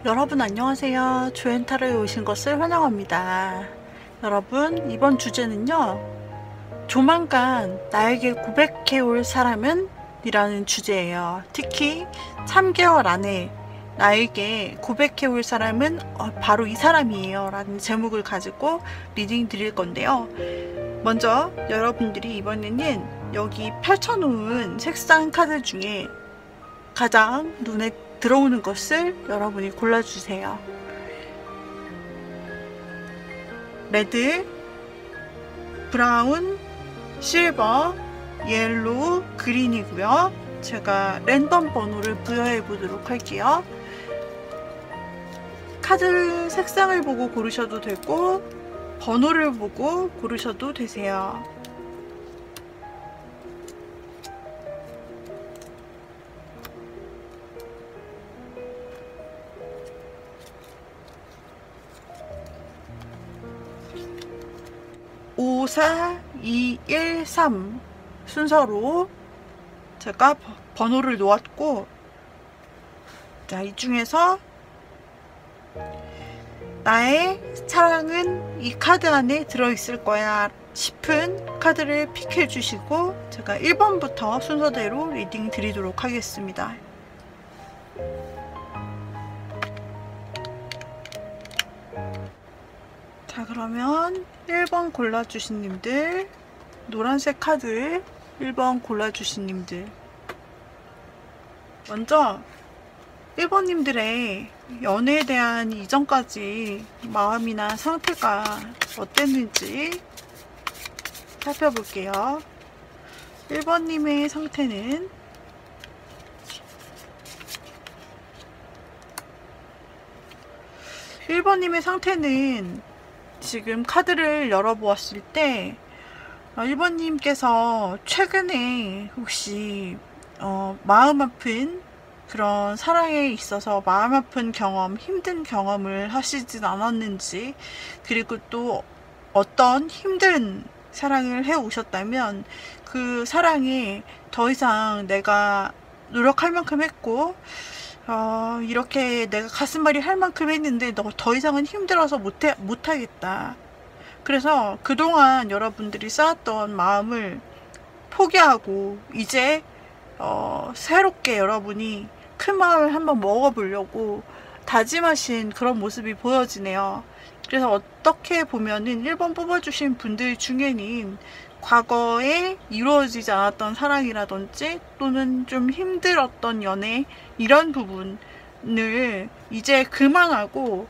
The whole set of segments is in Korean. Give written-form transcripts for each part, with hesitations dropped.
여러분 안녕하세요. 조엔타로에 오신 것을 환영합니다. 여러분, 이번 주제는요, 조만간 나에게 고백해올 사람은? 이라는 주제예요. 특히 3개월 안에 나에게 고백해올 사람은 바로 이 사람이에요 라는 제목을 가지고 리딩 드릴 건데요. 먼저 여러분들이 이번에는 여기 펼쳐놓은 색상 카드 중에 가장 눈에 들어오는 것을 여러분이 골라주세요. 레드, 브라운, 실버, 옐로우, 그린이고요. 제가 랜덤 번호를 부여해 보도록 할게요. 카드 색상을 보고 고르셔도 되고 번호를 보고 고르셔도 되세요. (5, 4, 2, 1, 3) 순서로 제가 번호를 놓았고, 자, 이 중에서 나의 사랑은 이 카드 안에 들어있을 거야 싶은 카드를 픽해 주시고 제가 1번부터 순서대로 리딩 드리도록 하겠습니다. 자, 그러면 1번 골라주신 님들, 노란색 카드 1번 골라주신 님들, 먼저 1번님들의 연애에 대한 이전까지 마음이나 상태가 어땠는지 살펴볼게요. 1번님의 상태는 지금 카드를 열어보았을 때 1번님께서 최근에 혹시 마음 아픈 그런 사랑에 있어서 마음 아픈 경험, 힘든 경험을 하시진 않았는지, 그리고 또 어떤 힘든 사랑을 해 오셨다면 그 사랑에 더 이상 내가 노력할 만큼 했고 이렇게 내가 가슴앓이 할 만큼 했는데 더 이상은 힘들어서 못하겠다. 그래서 그동안 여러분들이 쌓았던 마음을 포기하고 이제 새롭게 여러분이 큰 마음을 한번 먹어보려고 다짐하신 그런 모습이 보여지네요. 그래서 어떻게 보면은 1번 뽑아주신 분들 중에는 과거에 이루어지지 않았던 사랑이라든지 또는 좀 힘들었던 연애, 이런 부분을 이제 그만하고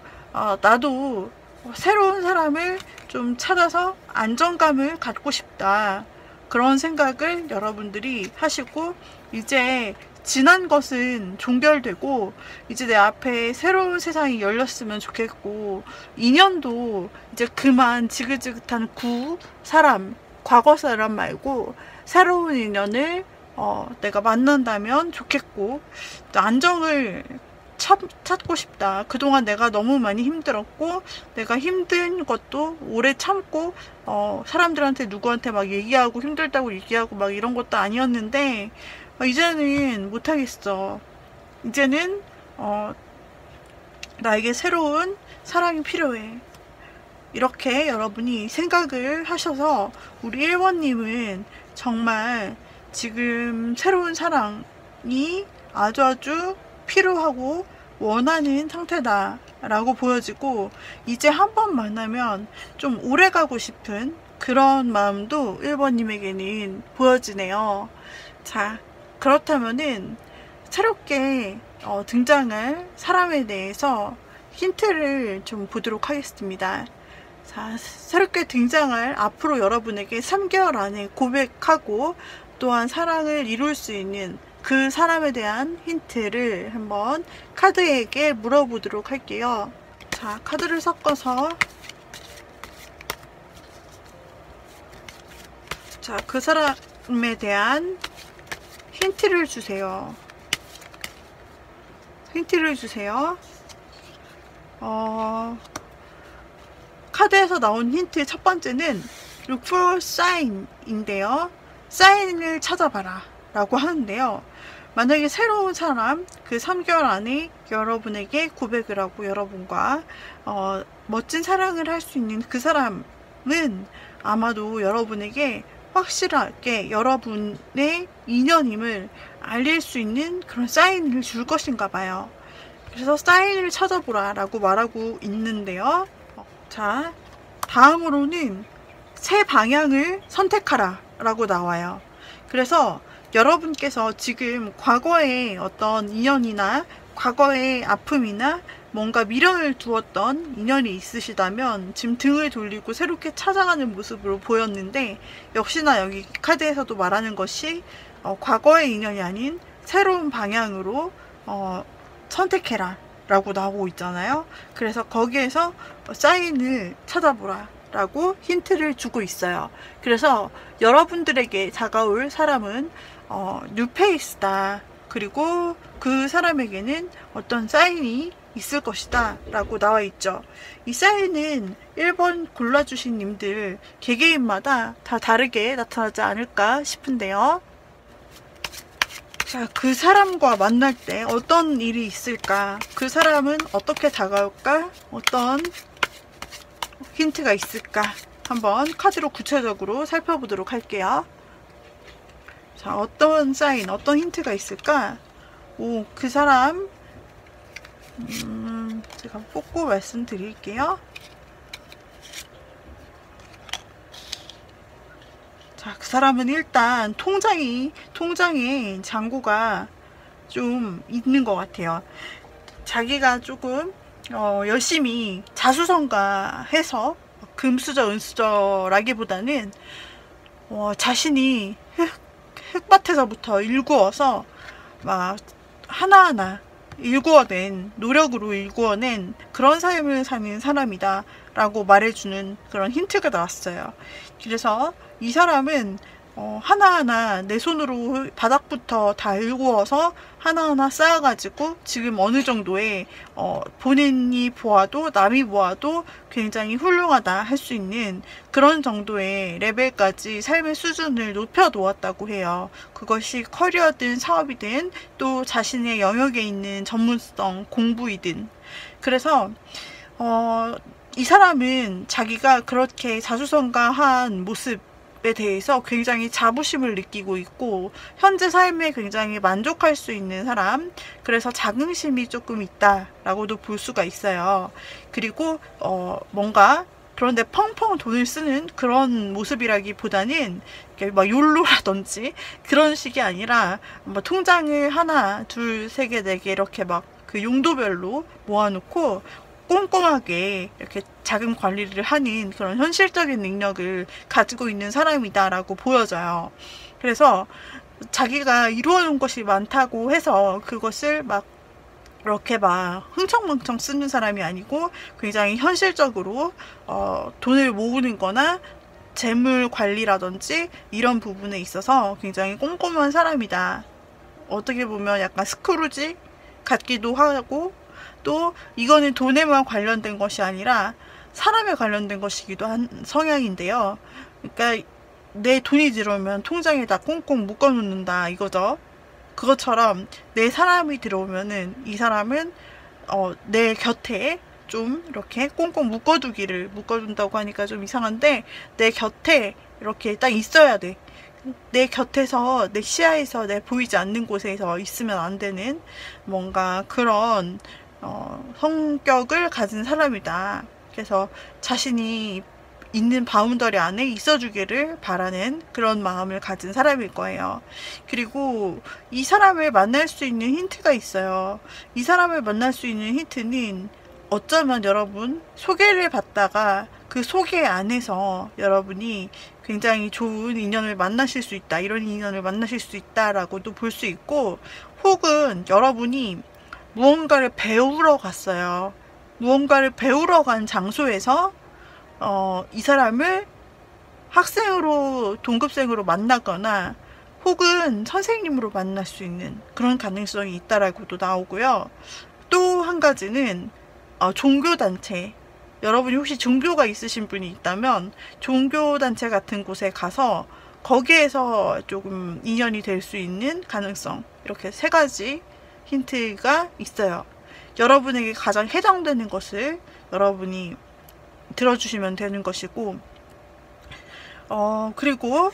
나도 새로운 사람을 좀 찾아서 안정감을 갖고 싶다, 그런 생각을 여러분들이 하시고 이제 지난 것은 종결되고 이제 내 앞에 새로운 세상이 열렸으면 좋겠고, 인연도 이제 그만 지긋지긋한 사람, 과거 사람 말고 새로운 인연을 내가 만난다면 좋겠고, 안정을 찾고 싶다. 그동안 내가 너무 많이 힘들었고 내가 힘든 것도 오래 참고 사람들한테 누구한테 막 얘기하고 힘들다고 얘기하고 막 이런 것도 아니었는데 이제는 못하겠어. 이제는 나에게 새로운 사랑이 필요해. 이렇게 여러분이 생각을 하셔서 우리 1번님은 정말 지금 새로운 사랑이 아주 필요하고 원하는 상태다 라고 보여지고, 이제 한 번 만나면 좀 오래 가고 싶은 그런 마음도 1번님에게는 보여지네요. 자, 그렇다면은 새롭게 등장할 사람에 대해서 힌트를 좀 보도록 하겠습니다. 자, 새롭게 등장할, 앞으로 여러분에게 3개월 안에 고백하고 또한 사랑을 이룰 수 있는 그 사람에 대한 힌트를 한번 카드에게 물어보도록 할게요. 자, 카드를 섞어서 자, 그 사람에 대한 힌트를 주세요. 카드에서 나온 힌트 첫 번째는 Look for sign 인데요. 사인을 찾아봐라 라고 하는데요. 만약에 새로운 사람, 그 3개월 안에 여러분에게 고백을 하고 여러분과 멋진 사랑을 할 수 있는 그 사람은 아마도 여러분에게 확실하게 여러분의 인연임을 알릴 수 있는 그런 사인을 줄 것인가 봐요. 그래서 사인을 찾아보라 라고 말하고 있는데요. 자, 다음으로는 새 방향을 선택하라 라고 나와요. 그래서 여러분께서 지금 과거의 어떤 인연이나 과거의 아픔이나 뭔가 미련을 두었던 인연이 있으시다면 지금 등을 돌리고 새롭게 찾아가는 모습으로 보였는데, 역시나 여기 카드에서도 말하는 것이 과거의 인연이 아닌 새로운 방향으로 선택해라 라고 나오고 있잖아요. 그래서 거기에서 사인을 찾아보라 라고 힌트를 주고 있어요. 그래서 여러분들에게 다가올 사람은 뉴페이스다. 그리고 그 사람에게는 어떤 사인이 있을 것이다 라고 나와 있죠. 이 사인은 1번 골라주신 님들 개개인마다 다 다르게 나타나지 않을까 싶은데요. 자, 그 사람과 만날 때 어떤 일이 있을까? 그 사람은 어떻게 다가올까? 어떤 힌트가 있을까? 한번 카드로 구체적으로 살펴보도록 할게요. 자, 어떤 사인, 어떤 힌트가 있을까? 오, 그 사람 제가 뽑고 말씀드릴게요. 자, 그 사람은 일단 통장에 잔고가 좀 있는 것 같아요. 자기가 조금 열심히 자수성가해서 금수저 은수저라기보다는 자신이 흙밭에서부터 일구어서 막 하나하나 노력으로 일구어낸 그런 삶을 사는 사람이다 라고 말해주는 그런 힌트가 나왔어요. 그래서 이 사람은 하나하나 내 손으로 바닥부터 다 일구어서 하나하나 쌓아가지고 지금 어느 정도의 본인이 보아도 남이 보아도 굉장히 훌륭하다 할 수 있는 그런 정도의 레벨까지 삶의 수준을 높여 놓았다고 해요. 그것이 커리어든 사업이든 또 자신의 영역에 있는 전문성 공부이든. 그래서 이 사람은 자기가 그렇게 자수성가한 모습 에 대해서 굉장히 자부심을 느끼고 있고 현재 삶에 굉장히 만족할 수 있는 사람, 그래서 자긍심이 조금 있다라고도 볼 수가 있어요. 그리고 뭔가 그런데 펑펑 돈을 쓰는 그런 모습이라기보다는 막 욜로라든지 그런 식이 아니라 뭐 통장을 하나, 둘, 세 개, 네 개 이렇게 막 그 용도별로 모아놓고 꼼꼼하게 이렇게 자금 관리를 하는 그런 현실적인 능력을 가지고 있는 사람이다라고 보여져요. 그래서 자기가 이루어놓은 것이 많다고 해서 그것을 막 이렇게 막 흥청망청 쓰는 사람이 아니고 굉장히 현실적으로 돈을 모으는 거나 재물 관리라든지 이런 부분에 있어서 굉장히 꼼꼼한 사람이다. 어떻게 보면 약간 스크루지 같기도 하고, 또 이거는 돈에만 관련된 것이 아니라 사람에 관련된 것이기도 한 성향인데요. 그러니까 내 돈이 들어오면 통장에다 꽁꽁 묶어 놓는다 이거죠. 그것처럼 내 사람이 들어오면은 이 사람은 내 곁에 좀 이렇게 꽁꽁 묶어둔다고 하니까 좀 이상한데 내 곁에 이렇게 딱 있어야 돼. 내 곁에서, 내 시야에서, 내 보이지 않는 곳에서 있으면 안 되는 뭔가 그런 성격을 가진 사람이다. 그래서 자신이 있는 바운더리 안에 있어주기를 바라는 그런 마음을 가진 사람일 거예요. 그리고 이 사람을 만날 수 있는 힌트가 있어요. 이 사람을 만날 수 있는 힌트는 어쩌면 여러분 소개를 받다가 그 소개 안에서 여러분이 굉장히 좋은 인연을 만나실 수 있다, 이런 인연을 만나실 수 있다라고도 볼 수 있고, 혹은 여러분이 무언가를 배우러 갔어요. 무언가를 배우러 간 장소에서 이 사람을 학생으로, 동급생으로 만나거나 혹은 선생님으로 만날 수 있는 그런 가능성이 있다라고도 나오고요. 또 한 가지는 종교단체, 여러분이 혹시 종교가 있으신 분이 있다면 종교단체 같은 곳에 가서 거기에서 조금 인연이 될 수 있는 가능성, 이렇게 세 가지 힌트가 있어요. 여러분에게 가장 해당되는 것을 여러분이 들어주시면 되는 것이고, 그리고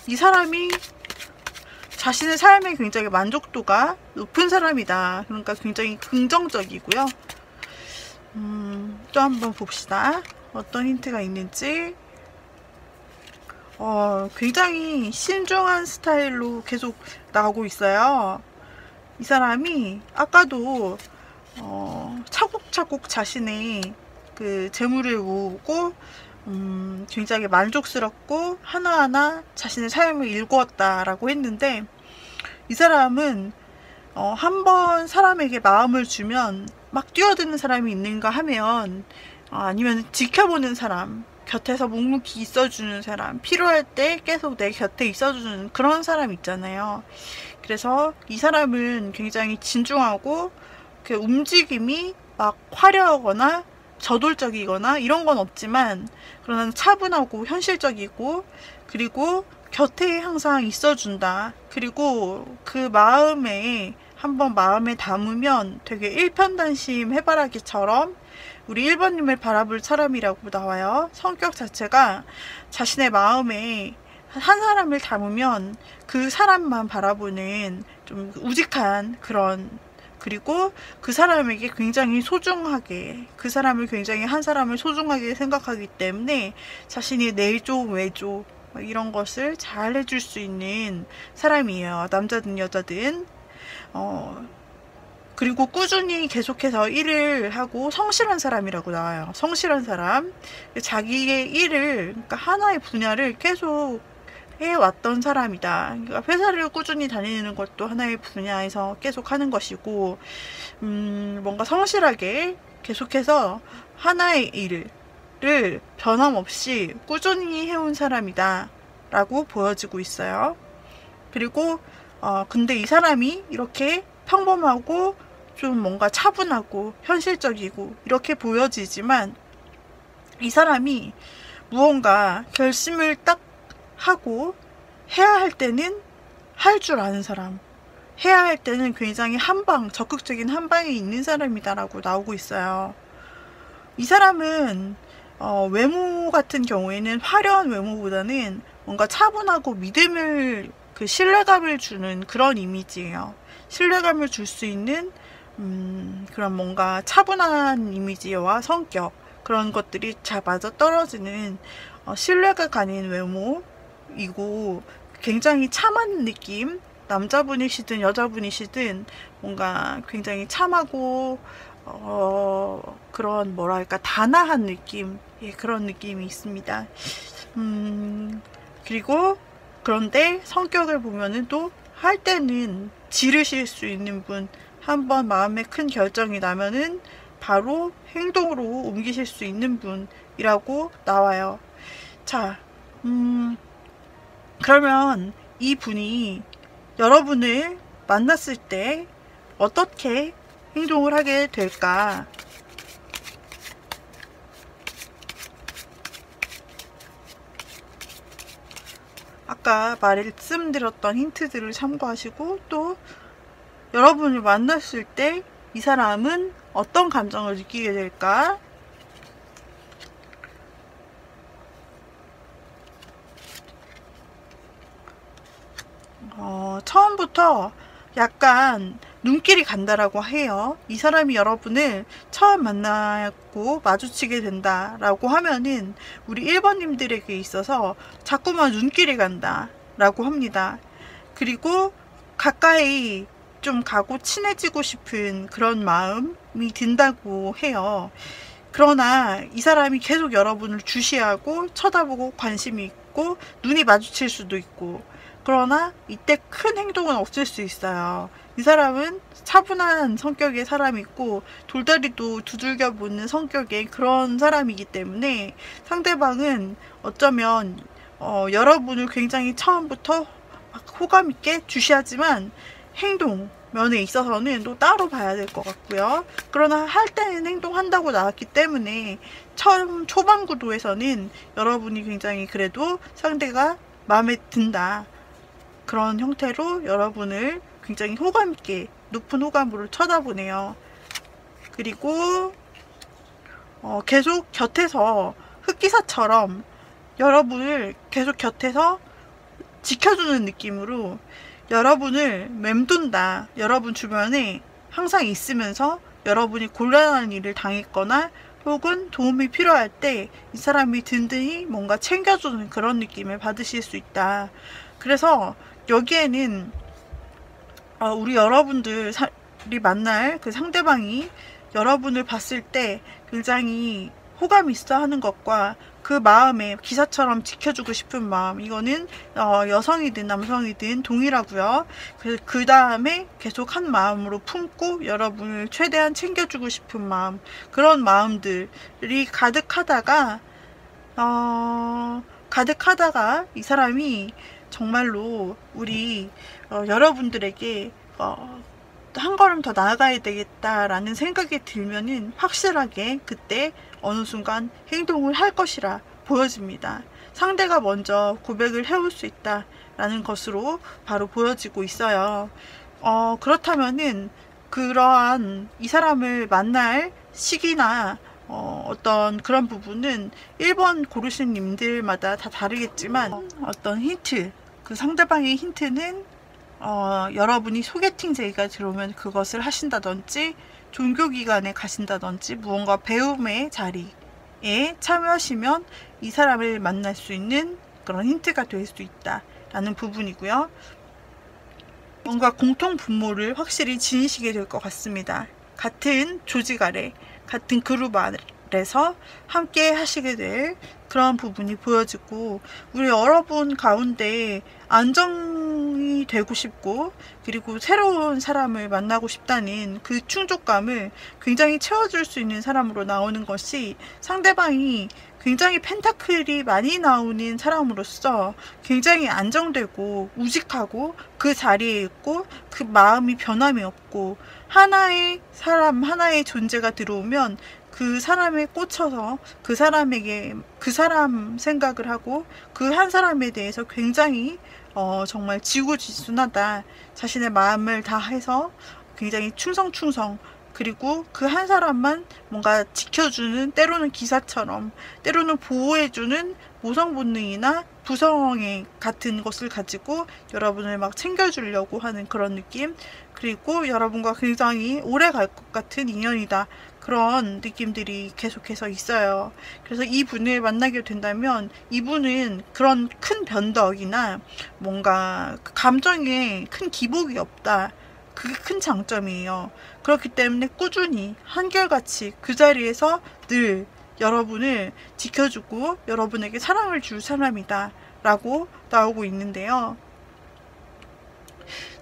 이 사람이 자신의 삶에 굉장히 만족도가 높은 사람이다. 그러니까 굉장히 긍정적이고요. 또 한번 봅시다. 어떤 힌트가 있는지. 굉장히 신중한 스타일로 계속 나오고 있어요. 이 사람이 아까도 차곡차곡 자신의 그 재물을 모으고 굉장히 만족스럽고 하나하나 자신의 삶을 일구었다라고 했는데, 이 사람은 한번 사람에게 마음을 주면 막 뛰어드는 사람이 있는가 하면, 아니면 지켜보는 사람, 곁에서 묵묵히 있어주는 사람, 필요할 때 계속 내 곁에 있어주는 그런 사람 있잖아요. 그래서 이 사람은 굉장히 진중하고 그 움직임이 막 화려하거나 저돌적이거나 이런 건 없지만, 그러나 차분하고 현실적이고, 그리고 곁에 항상 있어준다. 그리고 그 마음에 한번 마음에 담으면 되게 일편단심 해바라기처럼 우리 1번님을 바라볼 사람이라고 나와요. 성격 자체가 자신의 마음에 한 사람을 담으면 그 사람만 바라보는 좀 우직한 그런, 그리고 그 사람에게 굉장히 소중하게, 그 사람을 굉장히 한 사람을 소중하게 생각하기 때문에 자신이 내조 외조 이런 것을 잘 해줄 수 있는 사람이에요. 남자든 여자든. 그리고 꾸준히 계속해서 일을 하고 성실한 사람이라고 나와요. 성실한 사람. 자기의 일을, 그러니까 하나의 분야를 계속 해왔던 사람이다. 그러니까 회사를 꾸준히 다니는 것도 하나의 분야에서 계속 하는 것이고, 뭔가 성실하게 계속해서 하나의 일을 변함없이 꾸준히 해온 사람이다 라고 보여지고 있어요. 그리고 근데 이 사람이 이렇게 평범하고 좀 뭔가 차분하고 현실적이고 이렇게 보여지지만, 이 사람이 무언가 결심을 딱 하고 해야 할 때는 할 줄 아는 사람, 해야 할 때는 굉장히 적극적인 한방에 있는 사람이다라고 나오고 있어요. 이 사람은 외모 같은 경우에는 화려한 외모보다는 뭔가 차분하고 믿음을, 그 신뢰감을 주는 그런 이미지예요. 신뢰감을 줄 수 있는 그런 뭔가 차분한 이미지와 성격, 그런 것들이 잘 맞아 떨어지는 신뢰가 가는 외모이고, 굉장히 참한 느낌, 남자분이시든 여자분이시든 뭔가 굉장히 참하고 그런 뭐랄까 단아한 느낌, 그런 느낌이 있습니다. 그리고 그런데 성격을 보면은 또 할 때는 지르실 수 있는 분, 한번 마음에 큰 결정이 나면은 바로 행동으로 옮기실 수 있는 분이라고 나와요. 자, 그러면 이 분이 여러분을 만났을 때 어떻게 행동을 하게 될까? 아까 말씀드렸던 힌트들을 참고하시고, 또 여러분을 만났을 때 이 사람은 어떤 감정을 느끼게 될까? 처음부터 약간 눈길이 간다라고 해요. 이 사람이 여러분을 처음 만나고 마주치게 된다라고 하면은 우리 1번님들에게 있어서 자꾸만 눈길이 간다라고 합니다. 그리고 가까이 좀 가고 친해지고 싶은 그런 마음이 든다고 해요. 그러나 이 사람이 계속 여러분을 주시하고 쳐다보고 관심이 있고 눈이 마주칠 수도 있고, 그러나 이때 큰 행동은 없을 수 있어요. 이 사람은 차분한 성격의 사람이고 돌다리도 두들겨 보는 성격의 그런 사람이기 때문에 상대방은 어쩌면 여러분을 굉장히 처음부터 막 호감 있게 주시하지만 행동만 면에 있어서는 또 따로 봐야 될 것 같고요. 그러나 할 때는 행동한다고 나왔기 때문에 처음 초반 구도에서는 여러분이 굉장히 그래도 상대가 마음에 든다, 그런 형태로 여러분을 굉장히 호감 있게 높은 호감으로 쳐다보네요. 그리고 계속 곁에서 흑기사처럼 여러분을 계속 곁에서 지켜주는 느낌으로 여러분을 맴돈다, 여러분 주변에 항상 있으면서 여러분이 곤란한 일을 당했거나 혹은 도움이 필요할 때 이 사람이 든든히 뭔가 챙겨주는 그런 느낌을 받으실 수 있다. 그래서 여기에는 우리 여러분들이 만날 그 상대방이 여러분을 봤을 때 굉장히 호감 있어 하는 것과 그 마음에 기사처럼 지켜주고 싶은 마음, 이거는 여성이든 남성이든 동일하고요. 그래서 그 다음에 계속 한 마음으로 품고 여러분을 최대한 챙겨주고 싶은 마음, 그런 마음들이 가득하다가 이 사람이 정말로 우리 여러분들에게 한 걸음 더 나아가야 되겠다라는 생각이 들면은 확실하게 그때 어느 순간 행동을 할 것이라 보여집니다. 상대가 먼저 고백을 해올 수 있다라는 것으로 바로 보여지고 있어요. 그렇다면은 그러한 이 사람을 만날 시기나 어떤 그런 부분은 1번 고르신 님들마다 다 다르겠지만 어떤 힌트, 그 상대방의 힌트는 여러분이 소개팅 제의가 들어오면 그것을 하신다든지, 종교기관에 가신다든지, 무언가 배움의 자리에 참여하시면 이 사람을 만날 수 있는 그런 힌트가 될 수 있다라는 부분이고요. 뭔가 공통 분모를 확실히 지니시게 될 것 같습니다. 같은 조직 아래, 같은 그룹 아래서 함께 하시게 될 그런 부분이 보여지고, 우리 여러분 가운데 안정이 되고 싶고 그리고 새로운 사람을 만나고 싶다는 그 충족감을 굉장히 채워줄 수 있는 사람으로 나오는 것이, 상대방이 굉장히 펜타클이 많이 나오는 사람으로서 굉장히 안정되고 우직하고 그 자리에 있고 그 마음이 변함이 없고, 하나의 사람, 하나의 존재가 들어오면 그 사람에 꽂혀서 그 사람에게 그 사람 생각을 하고 그 한 사람에 대해서 굉장히 정말 지고지순하다, 자신의 마음을 다해서 굉장히 충성 그리고 그 한 사람만 뭔가 지켜주는, 때로는 기사처럼 때로는 보호해주는 모성 본능이나 부성애 같은 것을 가지고 여러분을 막 챙겨주려고 하는 그런 느낌, 그리고 여러분과 굉장히 오래 갈 것 같은 인연이다, 그런 느낌들이 계속해서 있어요. 그래서 이분을 만나게 된다면 이분은 그런 큰 변덕이나 뭔가 감정에 큰 기복이 없다, 그게 큰 장점이에요. 그렇기 때문에 꾸준히 한결같이 그 자리에서 늘 여러분을 지켜주고 여러분에게 사랑을 줄 사람이다 라고 나오고 있는데요.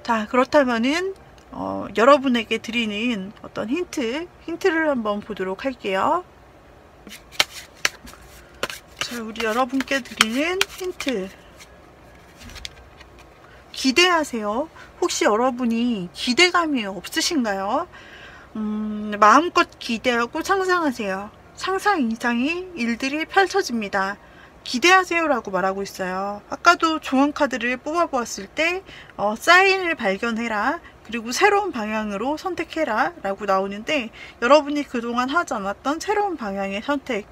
자, 그렇다면은 여러분에게 드리는 어떤 힌트를 한번 보도록 할게요. 자, 우리 여러분께 드리는 힌트, 기대하세요. 혹시 여러분이 기대감이 없으신가요? 마음껏 기대하고 상상하세요. 상상 이상의 일들이 펼쳐집니다. 기대하세요 라고 말하고 있어요. 아까도 조언 카드를 뽑아 보았을 때 사인을 발견해라, 그리고 새로운 방향으로 선택해라 라고 나오는데, 여러분이 그동안 하지 않았던 새로운 방향의 선택,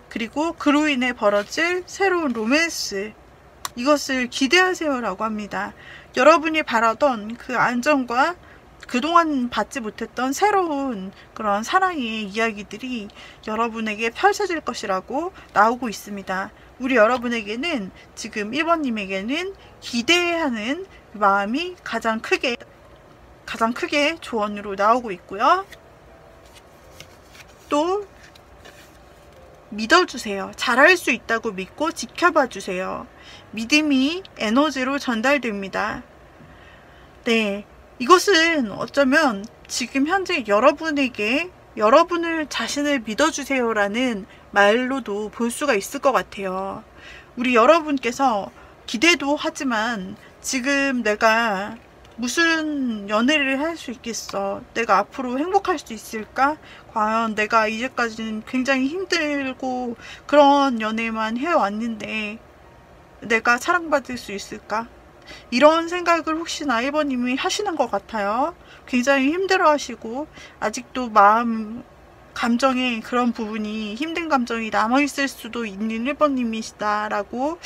그리고 그로 인해 벌어질 새로운 로맨스, 이것을 기대하세요 라고 합니다. 여러분이 바라던 그 안정과 그동안 받지 못했던 새로운 그런 사랑의 이야기들이 여러분에게 펼쳐질 것이라고 나오고 있습니다. 우리 여러분에게는 지금 1번님에게는 기대하는 마음이 가장 크게 조언으로 나오고 있고요. 또 믿어주세요. 잘할 수 있다고 믿고 지켜봐 주세요. 믿음이 에너지로 전달됩니다. 네, 이것은 어쩌면 지금 현재 여러분에게 여러분을 자신을 믿어주세요 라는 말로도 볼 수가 있을 것 같아요. 우리 여러분께서 기대도 하지만 지금 내가 무슨 연애를 할 수 있겠어? 내가 앞으로 행복할 수 있을까? 과연 내가 이제까지는 굉장히 힘들고 그런 연애만 해왔는데 내가 사랑받을 수 있을까? 이런 생각을 혹시나 1번님이 하시는 것 같아요. 굉장히 힘들어 하시고 아직도 마음 감정에 그런 부분이 힘든 감정이 남아있을 수도 있는 1번님이시다라고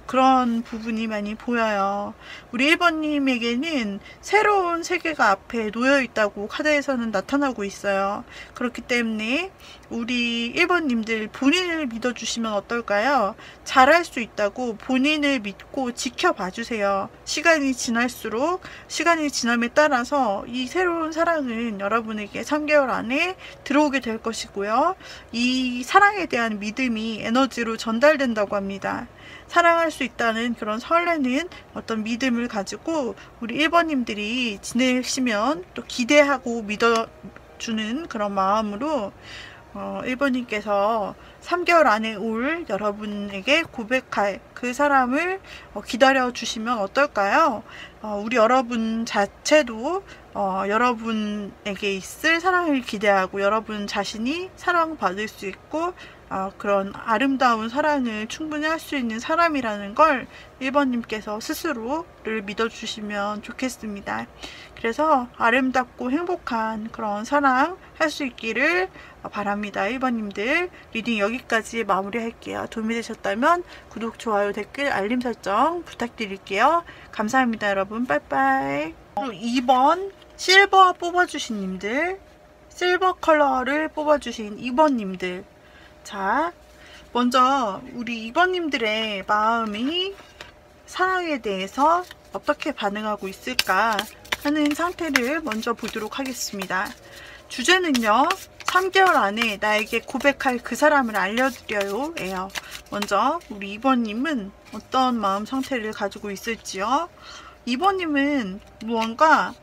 그런 부분이 많이 보여요. 우리 1번님에게는 새로운 세계가 앞에 놓여있다고 카드에서는 나타나고 있어요. 그렇기 때문에 우리 1번님들 본인을 믿어주시면 어떨까요? 잘할 수 있다고 본인을 믿고 지켜봐 주세요. 시간이 지날수록 시간이 지남에 따라서 이 새로운 사랑은 여러분에게 3개월 안에 들어오게 될 것이고요. 이 사랑에 대한 믿음이 에너지로 전달된다고 합니다. 사랑할 수 있다는 그런 설레는 어떤 믿음을 가지고 우리 1번님들이 지내시면 또 기대하고 믿어주는 그런 마음으로 1번님께서 3개월 안에 올 여러분에게 고백할 그 사람을 기다려 주시면 어떨까요? 우리 여러분 자체도 여러분에게 있을 사랑을 기대하고 여러분 자신이 사랑받을 수 있고 그런 아름다운 사랑을 충분히 할 수 있는 사람이라는 걸 1번님께서 스스로를 믿어주시면 좋겠습니다. 그래서 아름답고 행복한 그런 사랑 할 수 있기를 바랍니다. 1번님들 리딩 여기까지 마무리할게요. 도움이 되셨다면 구독, 좋아요, 댓글, 알림 설정 부탁드릴게요. 감사합니다 여러분. 빠이빠이. 2번 실버 뽑아주신 님들, 실버 컬러를 뽑아주신 2번님들, 자 먼저 우리 2번님들의 마음이 사랑에 대해서 어떻게 반응하고 있을까 하는 상태를 먼저 보도록 하겠습니다. 주제는요, 3개월 안에 나에게 고백할 그 사람을 알려드려요 예요. 먼저 우리 2번님은 어떤 마음 상태를 가지고 있을지요. 2번님은 무언가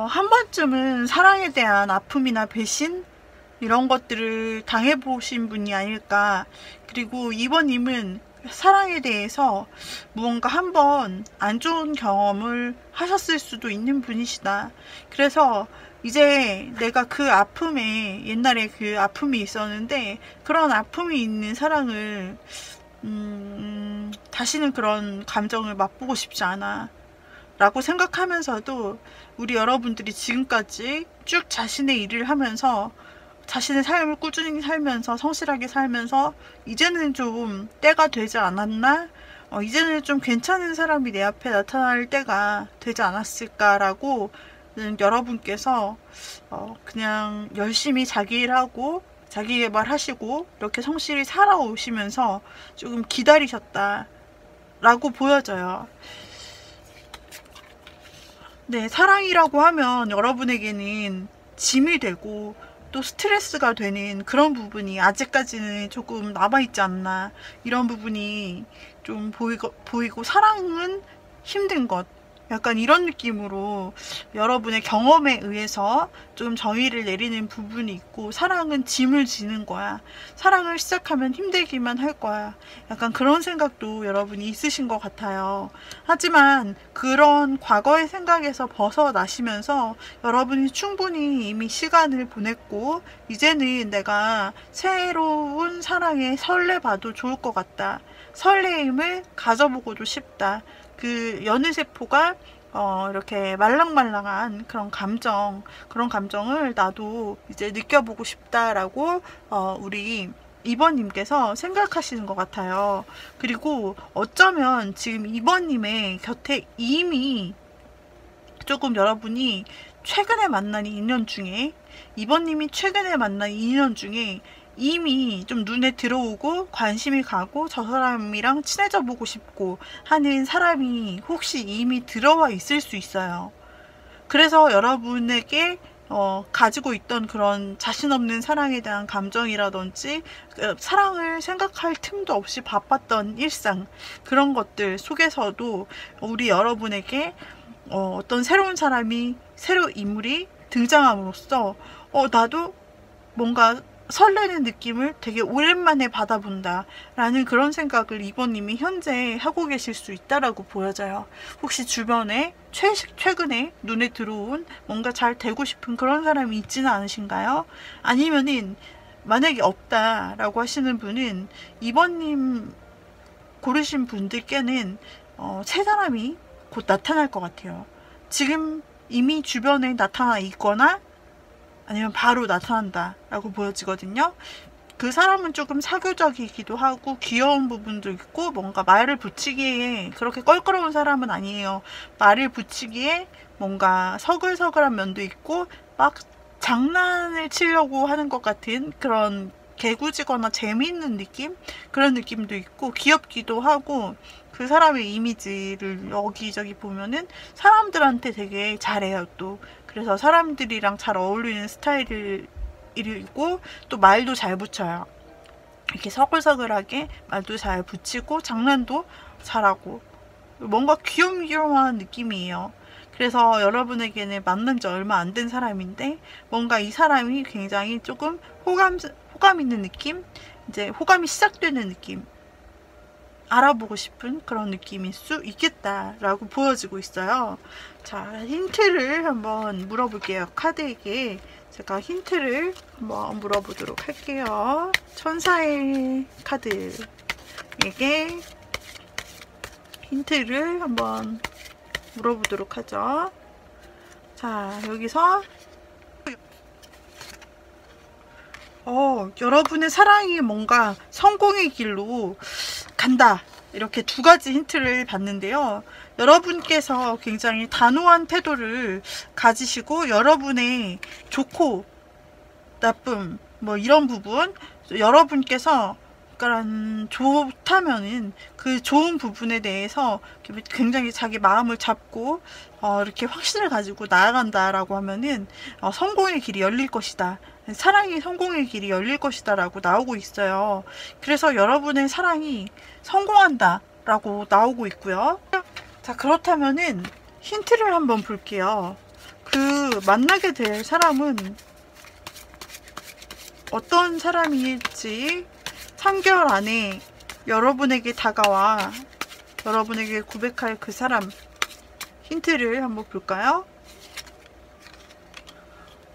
한 번쯤은 사랑에 대한 아픔이나 배신 이런 것들을 당해보신 분이 아닐까. 그리고 2번님은 사랑에 대해서 무언가 한번 안 좋은 경험을 하셨을 수도 있는 분이시다. 그래서 이제 내가 그 아픔에, 옛날에 그 아픔이 있었는데 그런 아픔이 있는 사랑을 다시는 그런 감정을 맛보고 싶지 않아 라고 생각하면서도 우리 여러분들이 지금까지 쭉 자신의 일을 하면서 자신의 삶을 꾸준히 살면서 성실하게 살면서 이제는 좀 때가 되지 않았나? 이제는 좀 괜찮은 사람이 내 앞에 나타날 때가 되지 않았을까라고 여러분께서 그냥 열심히 자기 일하고 자기 개발하시고 이렇게 성실히 살아오시면서 조금 기다리셨다 라고 보여져요. 네, 사랑이라고 하면 여러분에게는 짐이 되고 또 스트레스가 되는 그런 부분이 아직까지는 조금 남아있지 않나, 이런 부분이 좀 보이고 사랑은 힘든 것, 약간 이런 느낌으로 여러분의 경험에 의해서 좀 정의를 내리는 부분이 있고, 사랑은 짐을 지는 거야, 사랑을 시작하면 힘들기만 할 거야, 약간 그런 생각도 여러분이 있으신 것 같아요. 하지만 그런 과거의 생각에서 벗어나시면서 여러분이 충분히 이미 시간을 보냈고 이제는 내가 새로운 사랑에 설레봐도 좋을 것 같다, 설레임을 가져보고도 싶다, 그 연애세포가 이렇게 말랑말랑한 그런 감정을 나도 이제 느껴보고 싶다라고 우리 2번님께서 생각하시는 것 같아요. 그리고 어쩌면 지금 2번님의 곁에 이미 조금 여러분이 최근에 만난 인연 중에, 2번님이 최근에 만난 인연 중에 이미 좀 눈에 들어오고 관심이 가고 저 사람이랑 친해져 보고 싶고 하는 사람이 혹시 이미 들어와 있을 수 있어요. 그래서 여러분에게 가지고 있던 그런 자신 없는 사랑에 대한 감정이라든지 사랑을 생각할 틈도 없이 바빴던 일상, 그런 것들 속에서도 우리 여러분에게 어떤 새로운 사람이, 새로운 인물이 등장함으로써 나도 뭔가 설레는 느낌을 되게 오랜만에 받아본다 라는 그런 생각을 이번님이 현재 하고 계실 수 있다라고 보여져요. 혹시 주변에 최근에 눈에 들어온 뭔가 잘 되고 싶은 그런 사람이 있지는 않으신가요? 아니면은 만약에 없다라고 하시는 분은 이번님 고르신 분들께는 새 사람이 곧 나타날 것 같아요. 지금 이미 주변에 나타나 있거나 아니면 바로 나타난다 라고 보여지거든요. 그 사람은 조금 사교적이기도 하고 귀여운 부분도 있고 뭔가 말을 붙이기에 그렇게 껄끄러운 사람은 아니에요. 말을 붙이기에 뭔가 서글서글한 면도 있고 막 장난을 치려고 하는 것 같은 그런 개구지거나 재미있는 느낌? 그런 느낌도 있고 귀엽기도 하고 그 사람의 이미지를 여기저기 보면은 사람들한테 되게 잘해요 또. 그래서 사람들이랑 잘 어울리는 스타일이고 또 말도 잘 붙여요. 이렇게 서글서글하게 말도 잘 붙이고 장난도 잘하고 뭔가 귀염귀염한 느낌이에요. 그래서 여러분에게는 만난 지 얼마 안 된 사람인데 뭔가 이 사람이 굉장히 조금 호감 있는 느낌? 이제 호감이 시작되는 느낌? 알아보고 싶은 그런 느낌일 수 있겠다라고 보여지고 있어요. 자, 힌트를 한번 물어볼게요. 카드에게 제가 힌트를 한번 물어보도록 할게요. 천사의 카드에게 힌트를 한번 물어보도록 하죠. 자, 여기서 여러분의 사랑이 뭔가 성공의 길로 간다. 이렇게 두 가지 힌트를 받는데요. 여러분께서 굉장히 단호한 태도를 가지시고 여러분의 좋고 나쁨 뭐 이런 부분 여러분께서 약간 좋다면은 그 좋은 부분에 대해서 굉장히 자기 마음을 잡고 이렇게 확신을 가지고 나아간다라고 하면은 성공의 길이 열릴 것이다. 사랑이 성공의 길이 열릴 것이다 라고 나오고 있어요. 그래서 여러분의 사랑이 성공한다 라고 나오고 있고요. 자, 그렇다면은 힌트를 한번 볼게요. 그 만나게 될 사람은 어떤 사람일지 3개월 안에 여러분에게 다가와 여러분에게 고백할 그 사람 힌트를 한번 볼까요?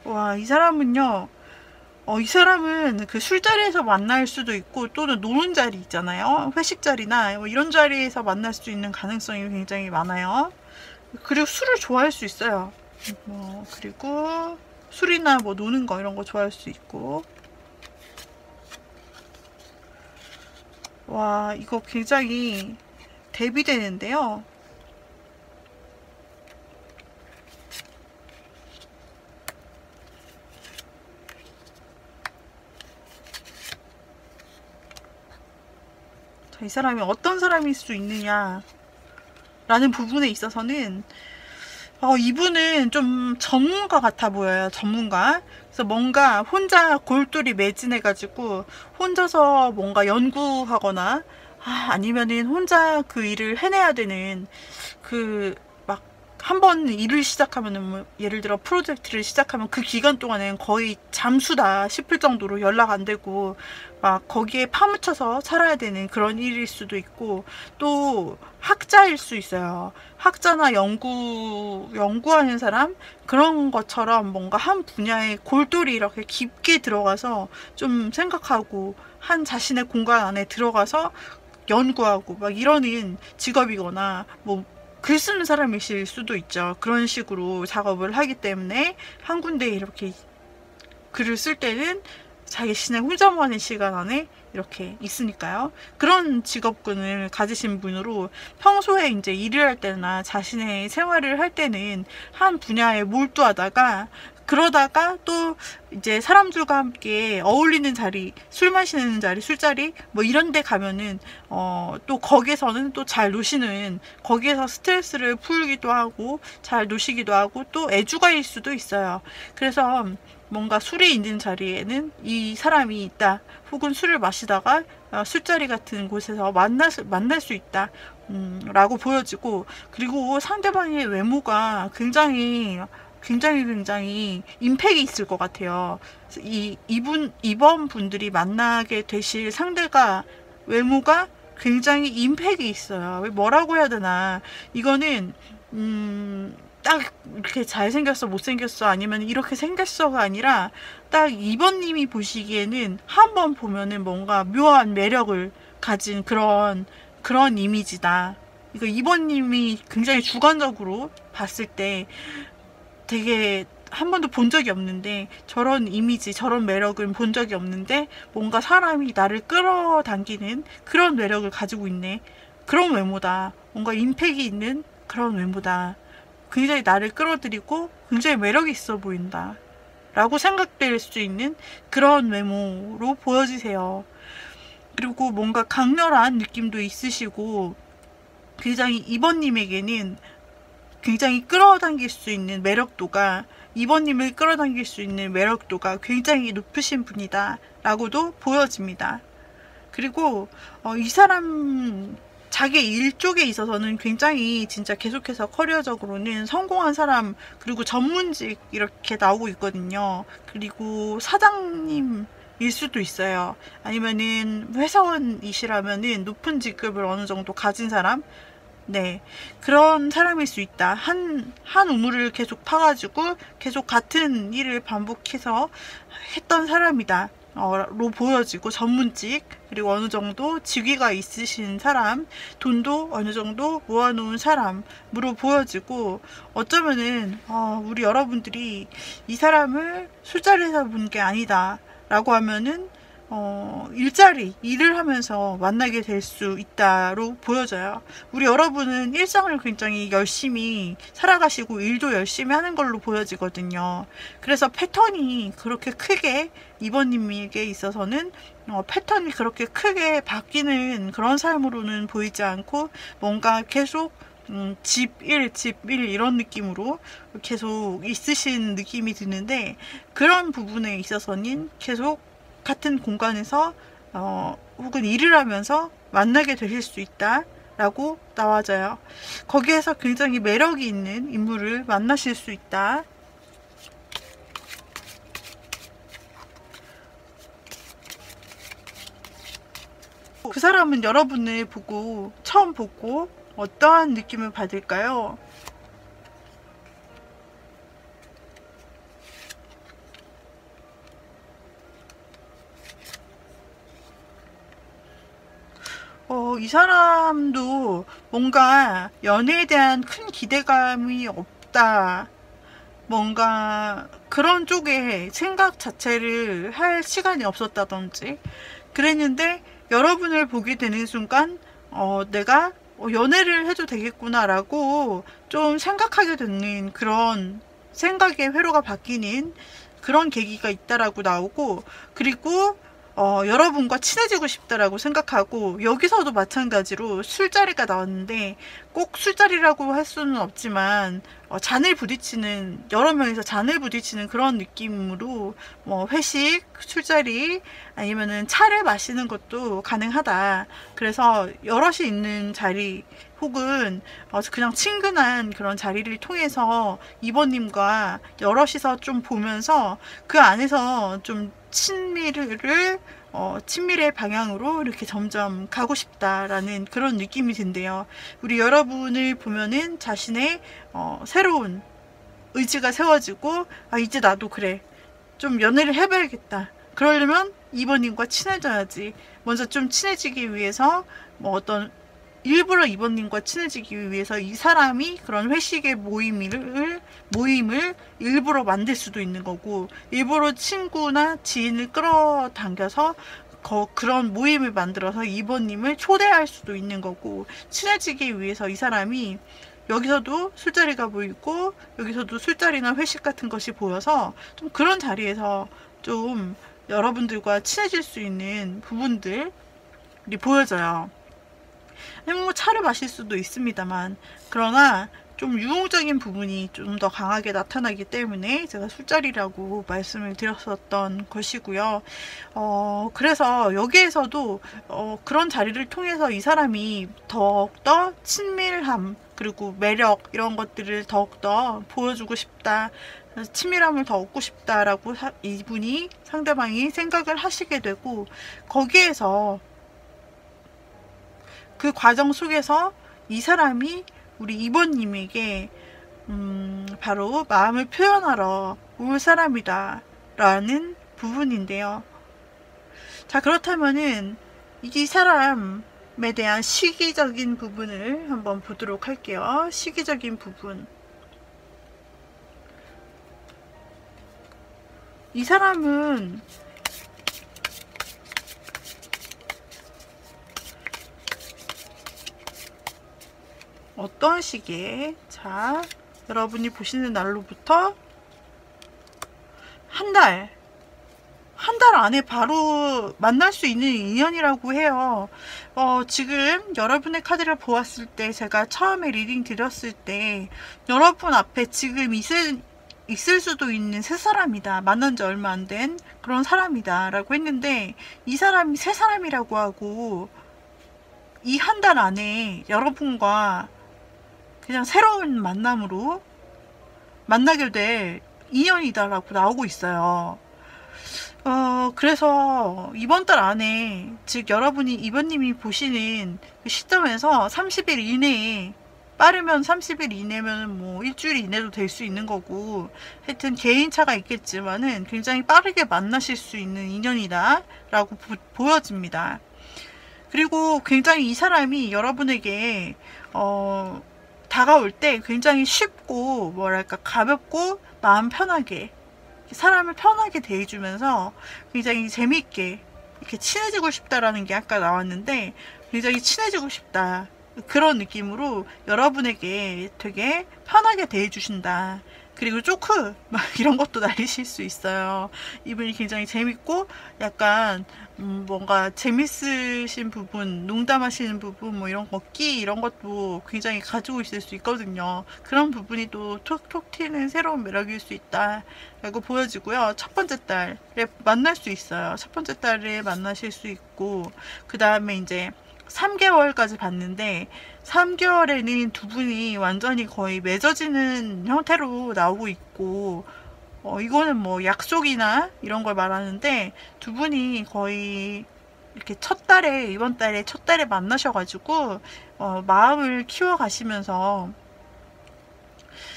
와, 이 사람은요. 이 사람은 그 술자리에서 만날 수도 있고 또는 노는 자리 있잖아요. 회식 자리나 뭐 이런 자리에서 만날 수 있는 가능성이 굉장히 많아요. 그리고 술을 좋아할 수 있어요. 그리고 술이나 뭐 노는 거 이런 거 좋아할 수 있고. 와, 이거 굉장히 대비되는데요. 이 사람이 어떤 사람일 수 있느냐 라는 부분에 있어서는 이분은 좀 전문가 같아 보여요. 전문가. 그래서 뭔가 혼자 골똘히 매진해 가지고 혼자서 뭔가 연구하거나 아니면은 혼자 그 일을 해내야 되는 그 막 한 번 일을 시작하면은 뭐 예를 들어 프로젝트를 시작하면 그 기간 동안엔 거의 잠수다 싶을 정도로 연락 안 되고 막 거기에 파묻혀서 살아야 되는 그런 일일 수도 있고 또 학자일 수 있어요. 학자나 연구하는 사람 그런 것처럼 뭔가 한 분야에 골똘히 이렇게 깊게 들어가서 좀 생각하고 한 자신의 공간 안에 들어가서 연구하고 막 이러는 직업이거나 뭐 글 쓰는 사람이실 수도 있죠. 그런 식으로 작업을 하기 때문에 한 군데에 이렇게 글을 쓸 때는 자신의 혼자만의 시간 안에 이렇게 있으니까요. 그런 직업군을 가지신 분으로 평소에 이제 일을 할 때나 자신의 생활을 할 때는 한 분야에 몰두하다가 그러다가 또 이제 사람들과 함께 어울리는 자리, 술 마시는 자리, 술자리 뭐 이런 데 가면은 또 거기서는 또 잘 노시는 거기에서 스트레스를 풀기도 하고 잘 노시기도 하고 또 애주가일 수도 있어요. 그래서 뭔가 술이 있는 자리에는 이 사람이 있다. 혹은 술을 마시다가 술자리 같은 곳에서 만날 수 있다. 라고 보여지고 그리고 상대방의 외모가 굉장히 굉장히 임팩이 있을 것 같아요. 이번 분들이 만나게 되실 상대가 외모가 굉장히 임팩이 있어요. 뭐라고 해야 되나. 이거는 딱 이렇게 잘생겼어 못생겼어 아니면 이렇게 생겼어가 아니라 딱 2번님이 보시기에는 한번 보면은 뭔가 묘한 매력을 가진 그런 이미지다. 이거 2번님이 굉장히 주관적으로 봤을 때 되게 한 번도 본 적이 없는데 저런 이미지 저런 매력을 본 적이 없는데 뭔가 사람이 나를 끌어당기는 그런 매력을 가지고 있네. 그런 외모다. 뭔가 임팩이 있는 그런 외모다. 굉장히 나를 끌어들이고 굉장히 매력이 있어 보인다 라고 생각될 수 있는 그런 외모로 보여지세요. 그리고 뭔가 강렬한 느낌도 있으시고 굉장히 2번님에게는 굉장히 끌어당길 수 있는 매력도가 2번님을 끌어당길 수 있는 매력도가 굉장히 높으신 분이다 라고도 보여집니다. 그리고 이 사람 자기 일 쪽에 있어서는 굉장히 진짜 계속해서 커리어적으로는 성공한 사람 그리고 전문직 이렇게 나오고 있거든요. 그리고 사장님 일 수도 있어요. 아니면은 회사원이시라면은 높은 직급을 어느 정도 가진 사람? 네, 그런 사람일 수 있다. 한 우물을 계속 파가지고 계속 같은 일을 반복해서 했던 사람이다. 로 보여지고 전문직 그리고 어느 정도 직위가 있으신 사람 돈도 어느 정도 모아놓은 사람으로 보여지고 어쩌면은 우리 여러분들이 이 사람을 술자리에서 본 게 아니다 라고 하면은 일을 하면서 만나게 될 수 있다로 보여져요. 우리 여러분은 일상을 굉장히 열심히 살아가시고 일도 열심히 하는 걸로 보여지거든요. 그래서 패턴이 그렇게 크게 2번님에게 있어서는 패턴이 그렇게 크게 바뀌는 그런 삶으로는 보이지 않고 뭔가 계속 집 1 이런 느낌으로 계속 있으신 느낌이 드는데 그런 부분에 있어서는 계속 같은 공간에서 혹은 일을 하면서 만나게 되실 수 있다 라고 나와져요. 거기에서 굉장히 매력이 있는 인물을 만나실 수 있다. 그 사람은 여러분을 처음 보고 어떠한 느낌을 받을까요? 이 사람도 뭔가 연애에 대한 큰 기대감이 없다. 뭔가 그런 쪽에 생각 자체를 할 시간이 없었다든지 그랬는데 여러분을 보게 되는 순간 내가 연애를 해도 되겠구나 라고 좀 생각하게 되는 그런 생각의 회로가 바뀌는 그런 계기가 있다라고 나오고 그리고 여러분과 친해지고 싶다라고 생각하고 여기서도 마찬가지로 술자리가 나왔는데 꼭 술자리라고 할 수는 없지만 여러 명이서 잔을 부딪히는 그런 느낌으로 회식, 술자리 아니면은 차를 마시는 것도 가능하다. 그래서 여럿이 있는 자리 혹은 그냥 친근한 그런 자리를 통해서 2번님과 여럿이서 좀 보면서 그 안에서 좀 친밀의 방향으로 이렇게 점점 가고 싶다라는 그런 느낌이 든대요. 우리 여러분을 보면은 자신의 새로운 의지가 세워지고 이제 나도 그래 좀 연애를 해봐야겠다. 그러려면 2번님과 친해져야지. 먼저 좀 친해지기 위해서 일부러 2번님과 친해지기 위해서 이 사람이 그런 회식의 모임을 일부러 만들 수도 있는 거고 일부러 친구나 지인을 끌어당겨서 그런 모임을 만들어서 2번님을 초대할 수도 있는 거고 친해지기 위해서 이 사람이 여기서도 술자리가 보이고 여기서도 술자리나 회식 같은 것이 보여서 좀 그런 자리에서 좀 여러분들과 친해질 수 있는 부분들이 보여져요. 차를 마실 수도 있습니다만 그러나 좀 유흥적인 부분이 좀 더 강하게 나타나기 때문에 제가 술자리라고 말씀을 드렸었던 것이고요. 그래서 여기에서도 그런 자리를 통해서 이 사람이 더욱더 친밀함 그리고 매력 이런 것들을 더욱더 보여주고 싶다, 친밀함을 더 얻고 싶다라고 이분이 상대방이 생각을 하시게 되고, 거기에서 그 과정 속에서 이 사람이 우리 2번님에게 바로 마음을 표현하러 올 사람이다 라는 부분인데요. 자, 그렇다면은 이 사람에 대한 시기적인 부분을 한번 보도록 할게요. 시기적인 부분. 이 사람은 어떤 시기에, 자, 여러분이 보시는 날로부터 한 달 안에 바로 만날 수 있는 인연이라고 해요. 지금 여러분의 카드를 보았을 때, 제가 처음에 리딩 드렸을 때 여러분 앞에 지금 있을 수도 있는 새 사람이다, 만난 지 얼마 안 된 그런 사람이다 라고 했는데, 이 사람이 새 사람이라고 하고 이 한 달 안에 여러분과 그냥 새로운 만남으로 만나게 될 인연이다 라고 나오고 있어요. 그래서 이번 달 안에, 즉 여러분이 2번님이 보시는 그 시점에서 30일 이내에, 빠르면 30일 이내면 뭐 일주일 이내도 될 수 있는 거고, 하여튼 개인차가 있겠지만은 굉장히 빠르게 만나실 수 있는 인연이다 라고 보여집니다. 그리고 굉장히 이 사람이 여러분에게 다가올 때 굉장히 쉽고 뭐랄까 가볍고 마음 편하게, 사람을 편하게 대해주면서 굉장히 재미있게 이렇게 친해지고 싶다라는 게 아까 나왔는데, 굉장히 친해지고 싶다 그런 느낌으로 여러분에게 되게 편하게 대해주신다. 그리고 쪼크 막 이런 것도 날리실 수 있어요. 이분이 굉장히 재밌고 약간 뭔가 재밌으신 부분, 농담하시는 부분, 뭐 이런 거, 끼 이런 것도 굉장히 가지고 있을 수 있거든요. 그런 부분이 또 톡톡 튀는 새로운 매력일 수 있다 라고 보여지고요. 첫 번째 달에 만날 수 있어요. 첫 번째 달에 만나실 수 있고, 그 다음에 이제 3개월까지 봤는데, 3개월에는 두 분이 완전히 거의 맺어지는 형태로 나오고 있고, 이거는 뭐 약속이나 이런 걸 말하는데, 두 분이 거의 이렇게 이번 달에 첫 달에 만나셔가지고 마음을 키워가시면서,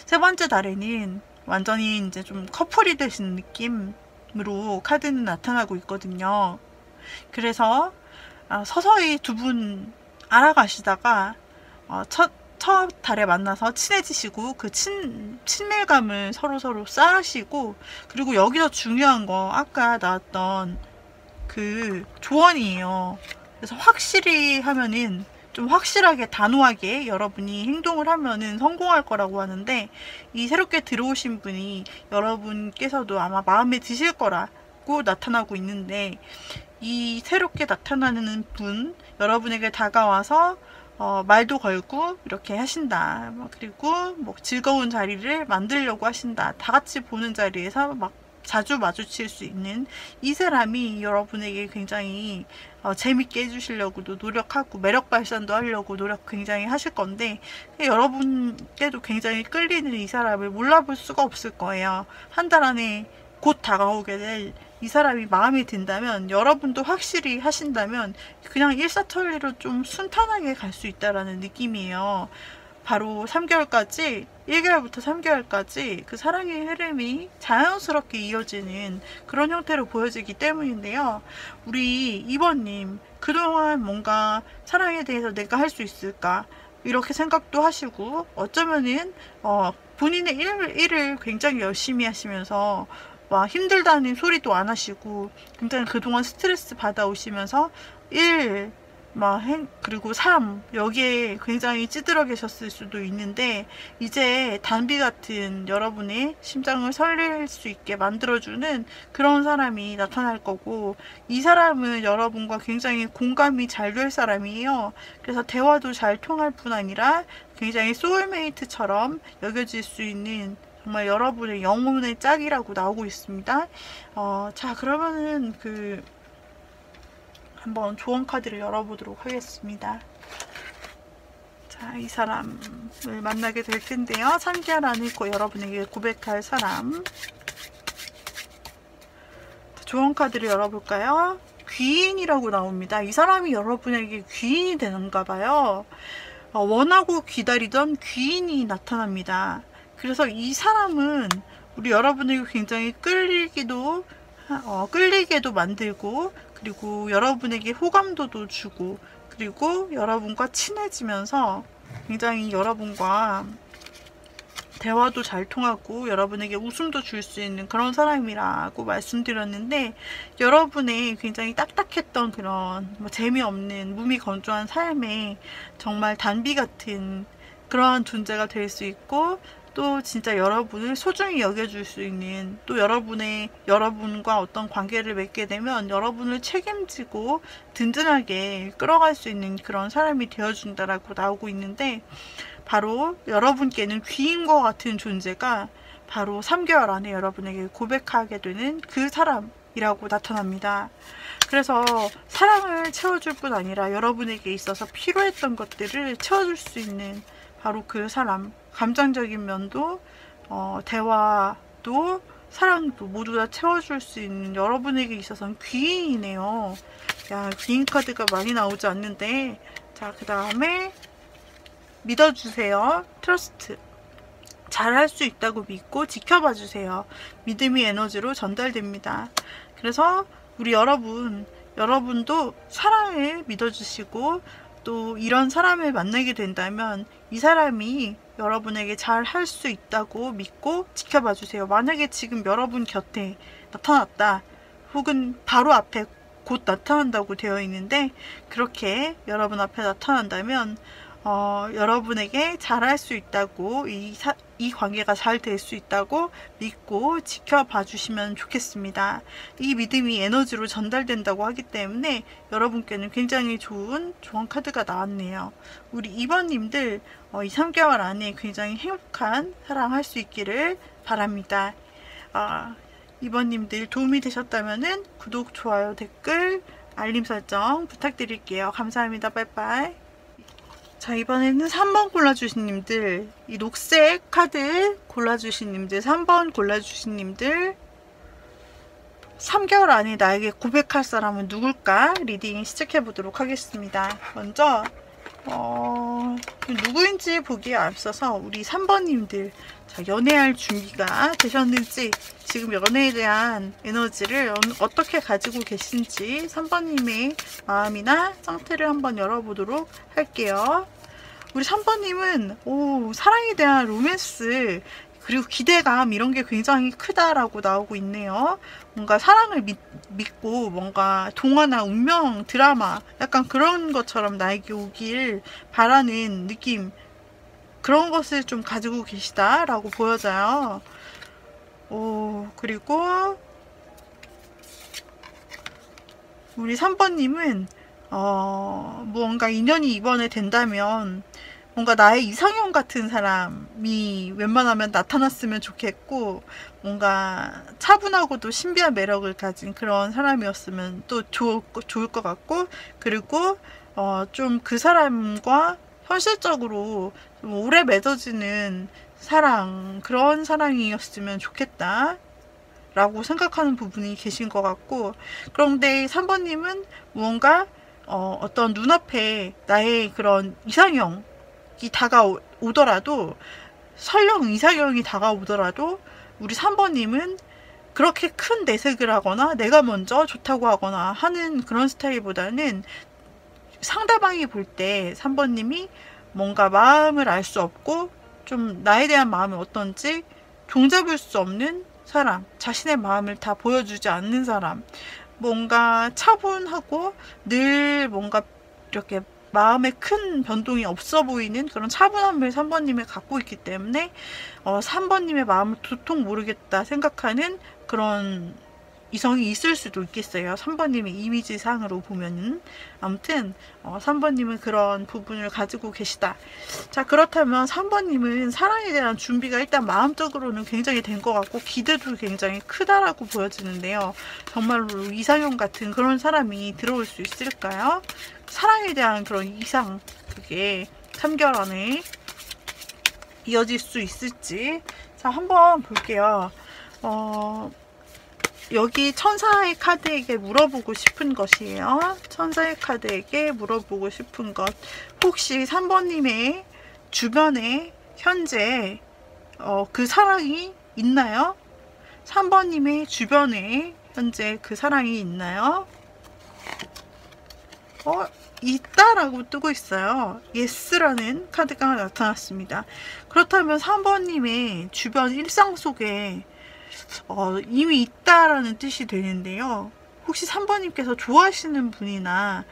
세 번째 달에는 완전히 이제 좀 커플이 되시는 느낌으로 카드는 나타나고 있거든요. 그래서 서서히 두 분 알아가시다가 첫 달에 만나서 친해지시고, 그 친밀감을 서로 쌓으시고, 그리고 여기서 중요한 거 아까 나왔던 그 조언이에요. 그래서 확실히 하면은, 좀 확실하게 단호하게 여러분이 행동을 하면은 성공할 거라고 하는데, 이 새롭게 들어오신 분이 여러분께서도 아마 마음에 드실 거라고 나타나고 있는데, 이 새롭게 나타나는 분, 여러분에게 다가와서 말도 걸고 이렇게 하신다. 그리고 뭐 즐거운 자리를 만들려고 하신다. 다 같이 보는 자리에서 막 자주 마주칠 수 있는 이 사람이 여러분에게 굉장히 재밌게 해주시려고도 노력하고, 매력 발산도 하려고 노력 굉장히 하실 건데, 여러분께도 굉장히 끌리는 이 사람을 몰라볼 수가 없을 거예요. 한 달 안에 곧 다가오게 될 이 사람이 마음에 든다면, 여러분도 확실히 하신다면 그냥 일사천리로 좀 순탄하게 갈 수 있다라는 느낌이에요. 바로 3개월까지, 1개월부터 3개월까지 그 사랑의 흐름이 자연스럽게 이어지는 그런 형태로 보여지기 때문인데요. 우리 2번님, 그동안 뭔가 사랑에 대해서 내가 할 수 있을까 이렇게 생각도 하시고, 어쩌면은 본인의 일을 굉장히 열심히 하시면서 막 힘들다는 소리도 안 하시고, 굉장히 그동안 스트레스 받아오시면서 그리고 삶, 여기에 굉장히 찌들어 계셨을 수도 있는데, 이제 단비 같은 여러분의 심장을 설렐 수 있게 만들어주는 그런 사람이 나타날 거고, 이 사람은 여러분과 굉장히 공감이 잘 될 사람이에요. 그래서 대화도 잘 통할 뿐 아니라 굉장히 소울메이트처럼 여겨질 수 있는 정말 여러분의 영혼의 짝이라고 나오고 있습니다. 자, 그러면은 한번 조언 카드를 열어보도록 하겠습니다. 자, 이 사람을 만나게 될 텐데요. 3개월 안에 꼭 여러분에게 고백할 사람. 조언 카드를 열어볼까요? 귀인이라고 나옵니다. 이 사람이 여러분에게 귀인이 되는가 봐요. 원하고 기다리던 귀인이 나타납니다. 그래서 이 사람은 우리 여러분에게 굉장히 끌리게도 만들고, 그리고 여러분에게 호감도도 주고, 그리고 여러분과 친해지면서 굉장히 여러분과 대화도 잘 통하고 여러분에게 웃음도 줄 수 있는 그런 사람이라고 말씀드렸는데, 여러분의 굉장히 딱딱했던 그런 재미없는 무미건조한 삶에 정말 단비 같은 그러한 존재가 될 수 있고, 또 진짜 여러분을 소중히 여겨줄 수 있는, 또 여러분과 어떤 관계를 맺게 되면 여러분을 책임지고 든든하게 끌어갈 수 있는 그런 사람이 되어준다라고 나오고 있는데, 바로 여러분께는 귀인과 같은 존재가 바로 3개월 안에 여러분에게 고백하게 되는 그 사람이라고 나타납니다. 그래서 사랑을 채워줄 뿐 아니라 여러분에게 있어서 필요했던 것들을 채워줄 수 있는 바로 그 사람, 감정적인 면도 대화도 사랑도 모두 다 채워줄 수 있는 여러분에게 있어서는 귀인이네요. 야, 귀인 카드가 많이 나오지 않는데, 자, 그 다음에 믿어주세요. 트러스트. 잘할 수 있다고 믿고 지켜봐 주세요. 믿음이 에너지로 전달됩니다. 그래서 우리 여러분도 사랑을 믿어주시고, 또 이런 사람을 만나게 된다면 이 사람이 여러분에게 잘 할 수 있다고 믿고 지켜봐 주세요. 만약에 지금 여러분 곁에 나타났다, 혹은 바로 앞에 곧 나타난다고 되어 있는데, 그렇게 여러분 앞에 나타난다면 여러분에게 잘할 수 있다고, 이 관계가 잘 될 수 있다고 믿고 지켜봐 주시면 좋겠습니다. 이 믿음이 에너지로 전달된다고 하기 때문에 여러분께는 굉장히 좋은 조언 카드가 나왔네요. 우리 2번님들 이 3개월 안에 굉장히 행복한 사랑할 수 있기를 바랍니다. 2번님들 도움이 되셨다면 구독, 좋아요, 댓글, 알림 설정 부탁드릴게요. 감사합니다. 빠이빠이. 자, 이번에는 3번 골라주신 님들, 이 녹색 카드 골라주신 님들, 3번 골라주신 님들, 3개월 안에 나에게 고백할 사람은 누굴까? 리딩 시작해 보도록 하겠습니다. 먼저 누구인지 보기에 앞서서 우리 3번님들, 자, 연애할 준비가 되셨는지, 지금 연애에 대한 에너지를 어떻게 가지고 계신지 3번님의 마음이나 상태를 한번 열어보도록 할게요. 우리 3번님은 사랑에 대한 로맨스, 그리고 기대감, 이런 게 굉장히 크다라고 나오고 있네요. 뭔가 사랑을 믿고 뭔가 동화나 운명 드라마, 약간 그런 것처럼 나에게 오길 바라는 느낌, 그런 것을 좀 가지고 계시다라고 보여져요. 그리고 우리 3번님은 무언가 인연이 이번에 된다면 뭔가 나의 이상형 같은 사람이 웬만하면 나타났으면 좋겠고, 뭔가 차분하고도 신비한 매력을 가진 그런 사람이었으면 또 좋을 것 같고, 그리고 좀 그 사람과 현실적으로 좀 오래 맺어지는 사랑, 그런 사랑이었으면 좋겠다 라고 생각하는 부분이 계신 것 같고, 그런데 3번님은 무언가 어떤 눈앞에 나의 그런 이상형이 다가오더라도, 설령 이상형이 다가오더라도 우리 3번님은 그렇게 큰 내색을 하거나 내가 먼저 좋다고 하거나 하는 그런 스타일보다는, 상대방이 볼 때 3번님이 뭔가 마음을 알 수 없고 좀 나에 대한 마음이 어떤지 종잡을 수 없는 사람, 자신의 마음을 다 보여주지 않는 사람, 뭔가 차분하고 늘 뭔가 이렇게 마음에 큰 변동이 없어 보이는 그런 차분함을 3번님이 갖고 있기 때문에 3번님의 마음을 도통 모르겠다 생각하는 그런 이성이 있을 수도 있겠어요. 3번님의 이미지상으로 보면은. 아무튼 3번님은 그런 부분을 가지고 계시다. 자, 그렇다면 3번님은 사랑에 대한 준비가 일단 마음적으로는 굉장히 된 것 같고, 기대도 굉장히 크다라고 보여지는데요. 정말로 이상형 같은 그런 사람이 들어올 수 있을까요? 사랑에 대한 그런 이상, 그게 3개월 안에 이어질 수 있을지. 자, 한번 볼게요. 여기 천사의 카드에게 물어보고 싶은 것이에요. 천사의 카드에게 물어보고 싶은 것. 혹시 3번님의 주변에 현재 그 사랑이 있나요? 3번님의 주변에 현재 그 사랑이 있나요? 있다라고 뜨고 있어요. yes라는 카드가 나타났습니다. 그렇다면 3번님의 주변 일상 속에 이미 있다라는 뜻이 되는데요. 혹시 3번님께서 좋아하시는 분이나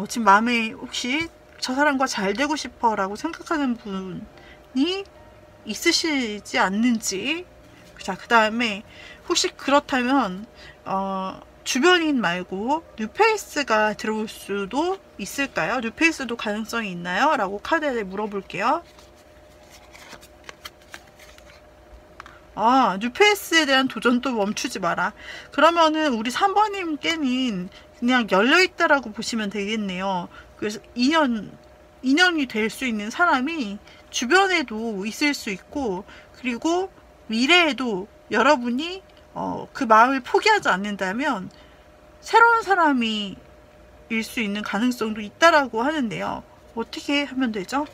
지금 마음에 혹시 저 사람과 잘 되고 싶어 라고 생각하는 분이 있으시지 않는지. 자, 그 다음에 혹시 그렇다면 주변인 말고 뉴페이스가 들어올 수도 있을까요? 뉴페이스도 가능성이 있나요? 라고 카드에 물어볼게요. 뉴페이스에 대한 도전도 멈추지 마라. 그러면은 우리 3번님께는 그냥 열려있다라고 보시면 되겠네요. 그래서 인연이 될 수 있는 사람이 주변에도 있을 수 있고, 그리고 미래에도 여러분이 그 마음을 포기하지 않는다면 새로운 사람이 일 수 있는 가능성도 있다라고 하는데요. 어떻게 하면 되죠?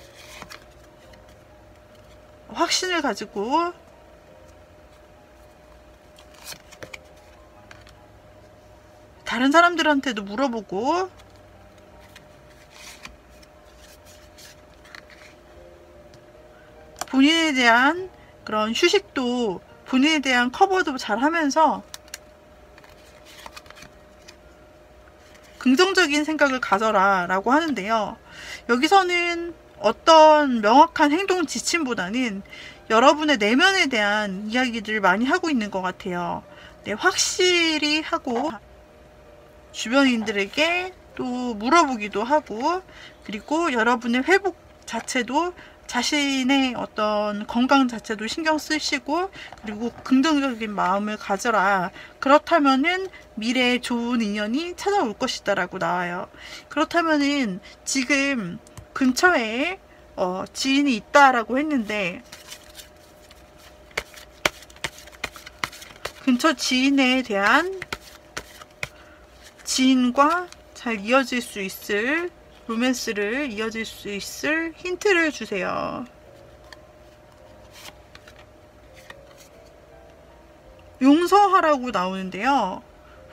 확신을 가지고 다른 사람들한테도 물어보고, 본인에 대한 그런 휴식도, 본인에 대한 커버도 잘 하면서 긍정적인 생각을 가져라 라고 하는데요. 여기서는 어떤 명확한 행동 지침보다는 여러분의 내면에 대한 이야기들을 많이 하고 있는 것 같아요. 네, 확실히 하고 주변인들에게 또 물어보기도 하고, 그리고 여러분의 회복 자체도, 자신의 어떤 건강 자체도 신경 쓰시고, 그리고 긍정적인 마음을 가져라. 그렇다면은 미래에 좋은 인연이 찾아올 것이다 라고 나와요. 그렇다면은 지금 근처에 지인이 있다라고 했는데, 근처 지인에 대한, 지인과 잘 이어질 수 있을, 로맨스를 이어질 수 있을 힌트를 주세요. 용서하라고 나오는데요.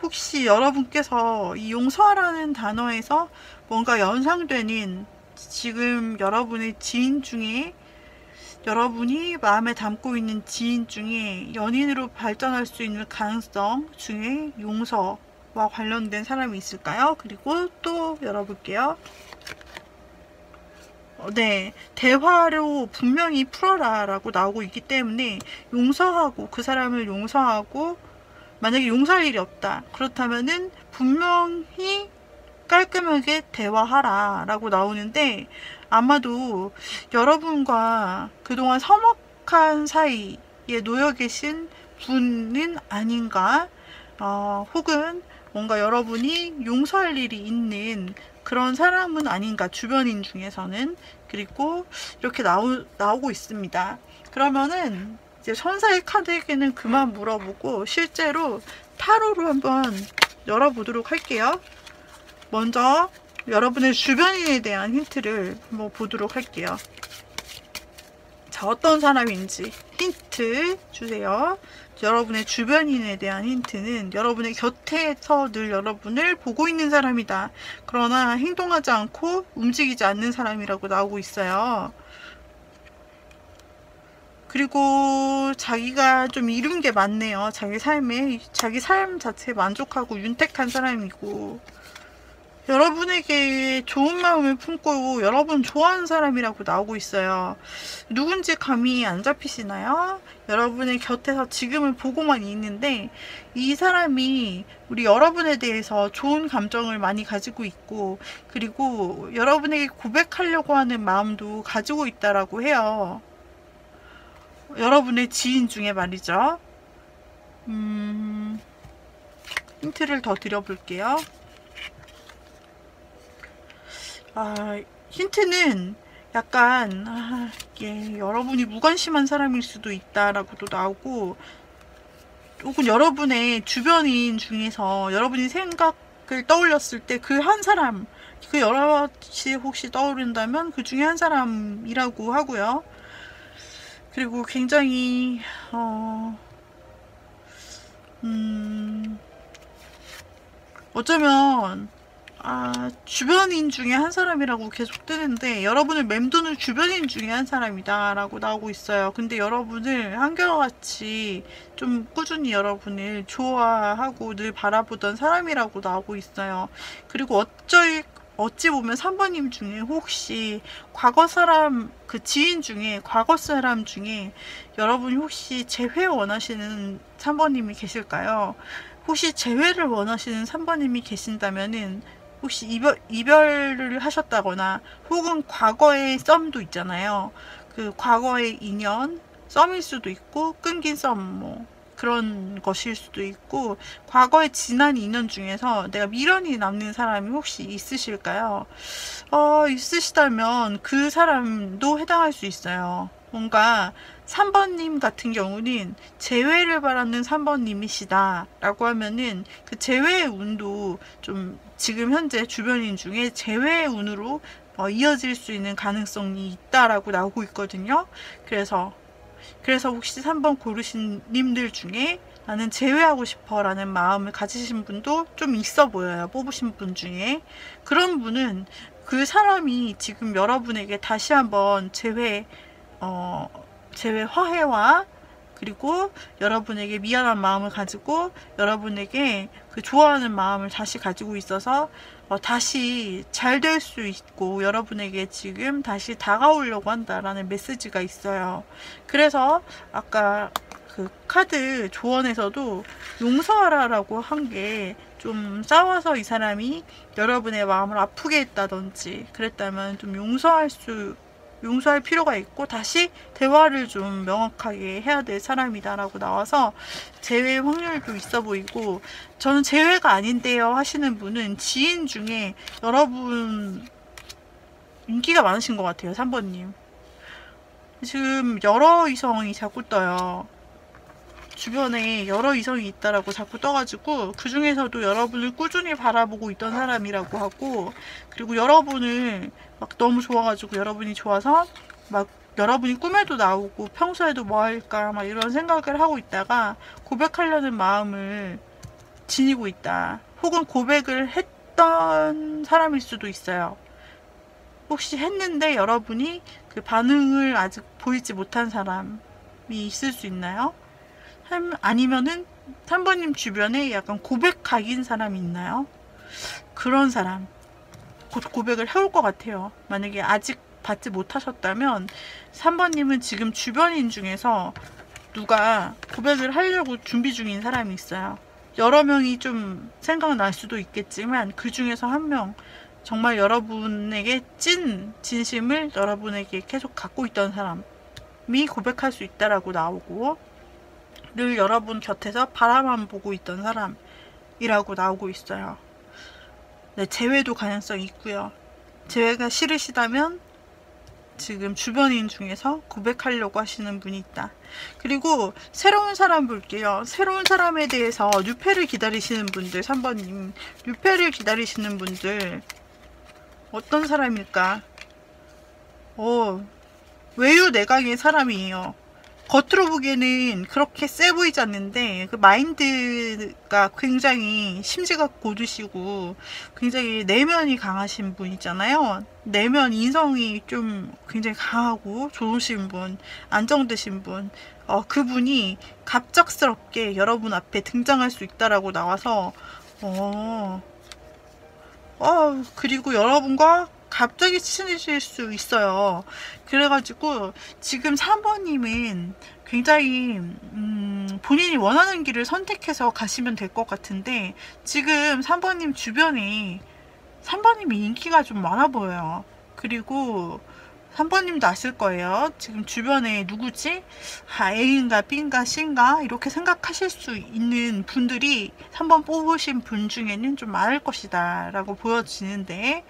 혹시 여러분께서 이 용서하라는 단어에서 뭔가 연상되는, 지금 여러분의 지인 중에, 여러분이 마음에 담고 있는 지인 중에 연인으로 발전할 수 있는 가능성 중에 용서와 관련된 사람이 있을까요? 그리고 또 열어볼게요. 네, 대화로 분명히 풀어라 라고 나오고 있기 때문에 용서하고, 그 사람을 용서하고, 만약에 용서할 일이 없다 그렇다면은 분명히 깔끔하게 대화하라 라고 나오는데, 아마도 여러분과 그동안 서먹한 사이에 놓여 계신 분은 아닌가, 혹은 뭔가 여러분이 용서할 일이 있는 그런 사람은 아닌가, 주변인 중에서는. 그리고 이렇게 나오고 있습니다. 그러면은 이제 천사의 카드에게는 그만 물어보고 실제로 타로로 한번 열어보도록 할게요. 먼저 여러분의 주변인에 대한 힌트를 한번 보도록 할게요. 자, 어떤 사람인지 힌트 주세요. 여러분의 주변인에 대한 힌트는 여러분의 곁에서 늘 여러분을 보고 있는 사람이다. 그러나 행동하지 않고 움직이지 않는 사람이라고 나오고 있어요. 그리고 자기가 좀 이룬 게 많네요. 자기 삶 자체에 만족하고 윤택한 사람이고, 여러분에게 좋은 마음을 품고 여러분 좋아하는 사람이라고 나오고 있어요. 누군지 감이 안 잡히시나요? 여러분의 곁에서 지금을 보고만 있는데 이 사람이 우리 여러분에 대해서 좋은 감정을 많이 가지고 있고, 그리고 여러분에게 고백하려고 하는 마음도 가지고 있다라고 해요. 여러분의 지인 중에 말이죠. 힌트를 더 드려볼게요. 힌트는 약간 이게 여러분이 무관심한 사람일 수도 있다라고도 나오고, 혹은 여러분의 주변인 중에서 여러분이 생각을 떠올렸을 때 그 한 사람, 그 여럿이 혹시 떠오른다면 그 중에 한 사람이라고 하고요. 그리고 굉장히 어쩌면 주변인 중에 한 사람이라고 계속 뜨는데, 여러분을 맴도는 주변인 중에 한 사람이다 라고 나오고 있어요. 근데 여러분을 한결같이 좀 꾸준히 여러분을 좋아하고 늘 바라보던 사람이라고 나오고 있어요. 그리고 어찌 보면 3번님 중에 혹시 과거 사람, 그 지인 중에, 과거 사람 중에 여러분이 혹시 재회 원하시는 3번님이 계실까요? 혹시 재회를 원하시는 3번님이 계신다면은, 혹시 이별을 하셨다거나, 혹은 과거의 썸도 있잖아요. 그 과거의 인연, 썸일 수도 있고, 끊긴 썸, 뭐, 그런 것일 수도 있고, 과거의 지난 인연 중에서 내가 미련이 남는 사람이 혹시 있으실까요? 있으시다면 그 사람도 해당할 수 있어요. 뭔가 3번님 같은 경우는 재회를 바라는 3번님이시다 라고 하면은, 그 재회의 운도 좀 지금 현재 주변인 중에 재회의 운으로 이어질 수 있는 가능성이 있다라고 나오고 있거든요. 그래서 혹시 3번 고르신 님들 중에 나는 재회하고 싶어 라는 마음을 가지신 분도 좀 있어 보여요. 뽑으신 분 중에. 그런 분은 그 사람이 지금 여러분에게 다시 한번 재회 화해와, 그리고 여러분에게 미안한 마음을 가지고 여러분에게 그 좋아하는 마음을 다시 가지고 있어서 다시 잘 될 수 있고, 여러분에게 지금 다시 다가오려고 한다라는 메시지가 있어요. 그래서 아까 그 카드 조언에서도 용서하라라고 한 게, 좀 싸워서 이 사람이 여러분의 마음을 아프게 했다든지 그랬다면 좀 용서할 필요가 있고, 다시 대화를 좀 명확하게 해야 될 사람이다라고 나와서 재회 확률도 있어 보이고, 저는 재회가 아닌데요 하시는 분은 지인 중에 여러분 인기가 많으신 것 같아요. 3번님 지금 여러 이성이 자꾸 떠요. 주변에 여러 이성이 있다라고 자꾸 떠가지고, 그 중에서도 여러분을 꾸준히 바라보고 있던 사람이라고 하고, 그리고 여러분을 막 너무 좋아가지고, 여러분이 좋아서 막 여러분이 꿈에도 나오고 평소에도 뭐 할까 막 이런 생각을 하고 있다가 고백하려는 마음을 지니고 있다, 혹은 고백을 했던 사람일 수도 있어요. 혹시 했는데 여러분이 그 반응을 아직 보이지 못한 사람이 있을 수 있나요? 아니면은 3번님 주변에 약간 고백 각인 사람이 있나요? 그런 사람 곧 고백을 해올 것 같아요. 만약에 아직 받지 못하셨다면 3번님은 지금 주변인 중에서 누가 고백을 하려고 준비 중인 사람이 있어요. 여러 명이 좀 생각날 수도 있겠지만 그 중에서 한 명, 정말 여러분에게 진심을 여러분에게 계속 갖고 있던 사람이 고백할 수 있다라고 나오고, 늘 여러분 곁에서 바라만 보고 있던 사람이라고 나오고 있어요. 네, 재회도 가능성이 있고요. 재회가 싫으시다면 지금 주변인 중에서 고백하려고 하시는 분이 있다. 그리고 새로운 사람 볼게요. 새로운 사람에 대해서 뉴페를 기다리시는 분들, 3번님 뉴페를 기다리시는 분들 어떤 사람일까? 외유내강의 사람이에요. 겉으로 보기에는 그렇게 세 보이지 않는데 그 마인드가 굉장히 심지가 고드시고 굉장히 내면이 강하신 분이잖아요. 내면 인성이 좀 굉장히 강하고 좋으신 분, 안정되신 분, 그분이 갑작스럽게 여러분 앞에 등장할 수 있다라고 나와서 그리고 여러분과 갑자기 친해질 수 있어요. 그래가지고 지금 3번님은 굉장히 본인이 원하는 길을 선택해서 가시면 될 것 같은데, 지금 3번님 주변에 3번님이 인기가 좀 많아 보여요. 그리고 3번님도 아실 거예요. 지금 주변에 누구지? A인가 B인가 C인가 이렇게 생각하실 수 있는 분들이 3번 뽑으신 분 중에는 좀 많을 것이다 라고 보여지는데,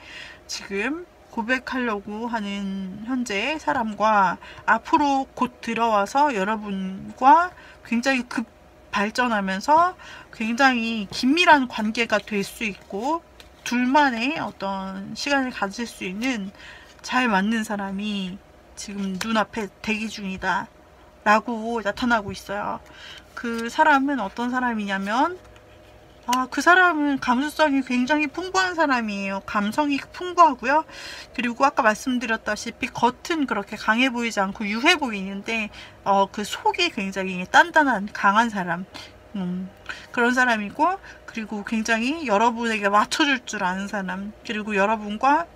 지금 고백하려고 하는 현재 사람과 앞으로 곧 들어와서 여러분과 굉장히 급 발전하면서 굉장히 긴밀한 관계가 될 수 있고 둘만의 어떤 시간을 가질 수 있는 잘 맞는 사람이 지금 눈앞에 대기 중이다 라고 나타나고 있어요. 그 사람은 어떤 사람이냐면 그 사람은 감수성이 굉장히 풍부한 사람이에요. 감성이 풍부하고요. 그리고 아까 말씀드렸다시피 겉은 그렇게 강해 보이지 않고 유해 보이는데 그 속이 굉장히 단단한 강한 사람, 그런 사람이고, 그리고 굉장히 여러분에게 맞춰줄 줄 아는 사람, 그리고 여러분과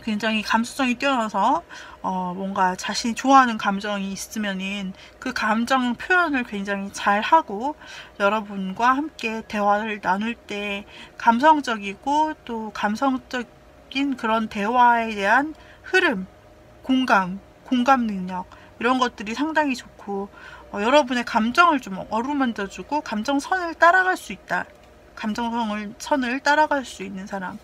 굉장히 감수성이 뛰어나서 뭔가 자신이 좋아하는 감정이 있으면은 그 감정 표현을 굉장히 잘 하고 여러분과 함께 대화를 나눌 때 감성적이고 또 감성적인 그런 대화에 대한 흐름, 공감 능력 이런 것들이 상당히 좋고 여러분의 감정을 좀 어루만져주고 감정선을 따라갈 수 있다. 감정선을 따라갈 수 있는 사람.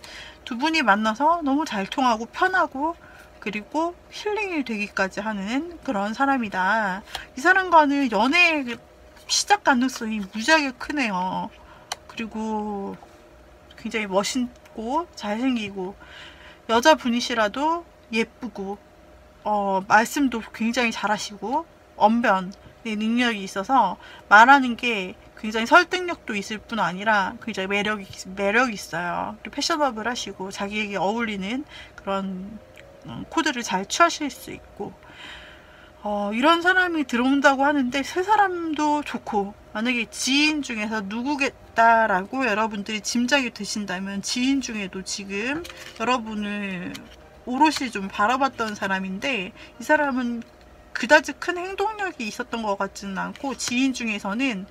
두 분이 만나서 너무 잘 통하고 편하고 그리고 힐링이 되기까지 하는 그런 사람이다. 이 사람과는 연애의 시작 가능성이 무지하게 크네요. 그리고 굉장히 멋있고 잘생기고 여자분이시라도 예쁘고 말씀도 굉장히 잘하시고 언변의 능력이 있어서 말하는 게 굉장히 설득력도 있을 뿐 아니라 굉장히 매력이 있어요. 그리고 패셔너블 하시고 자기에게 어울리는 그런 코드를 잘 취하실 수 있고 이런 사람이 들어온다고 하는데 세 사람도 좋고 만약에 지인 중에서 누구겠다라고 여러분들이 짐작이 되신다면 지인 중에도 지금 여러분을 오롯이 좀 바라봤던 사람인데 이 사람은 그다지 큰 행동력이 있었던 것 같지는 않고 지인 중에서는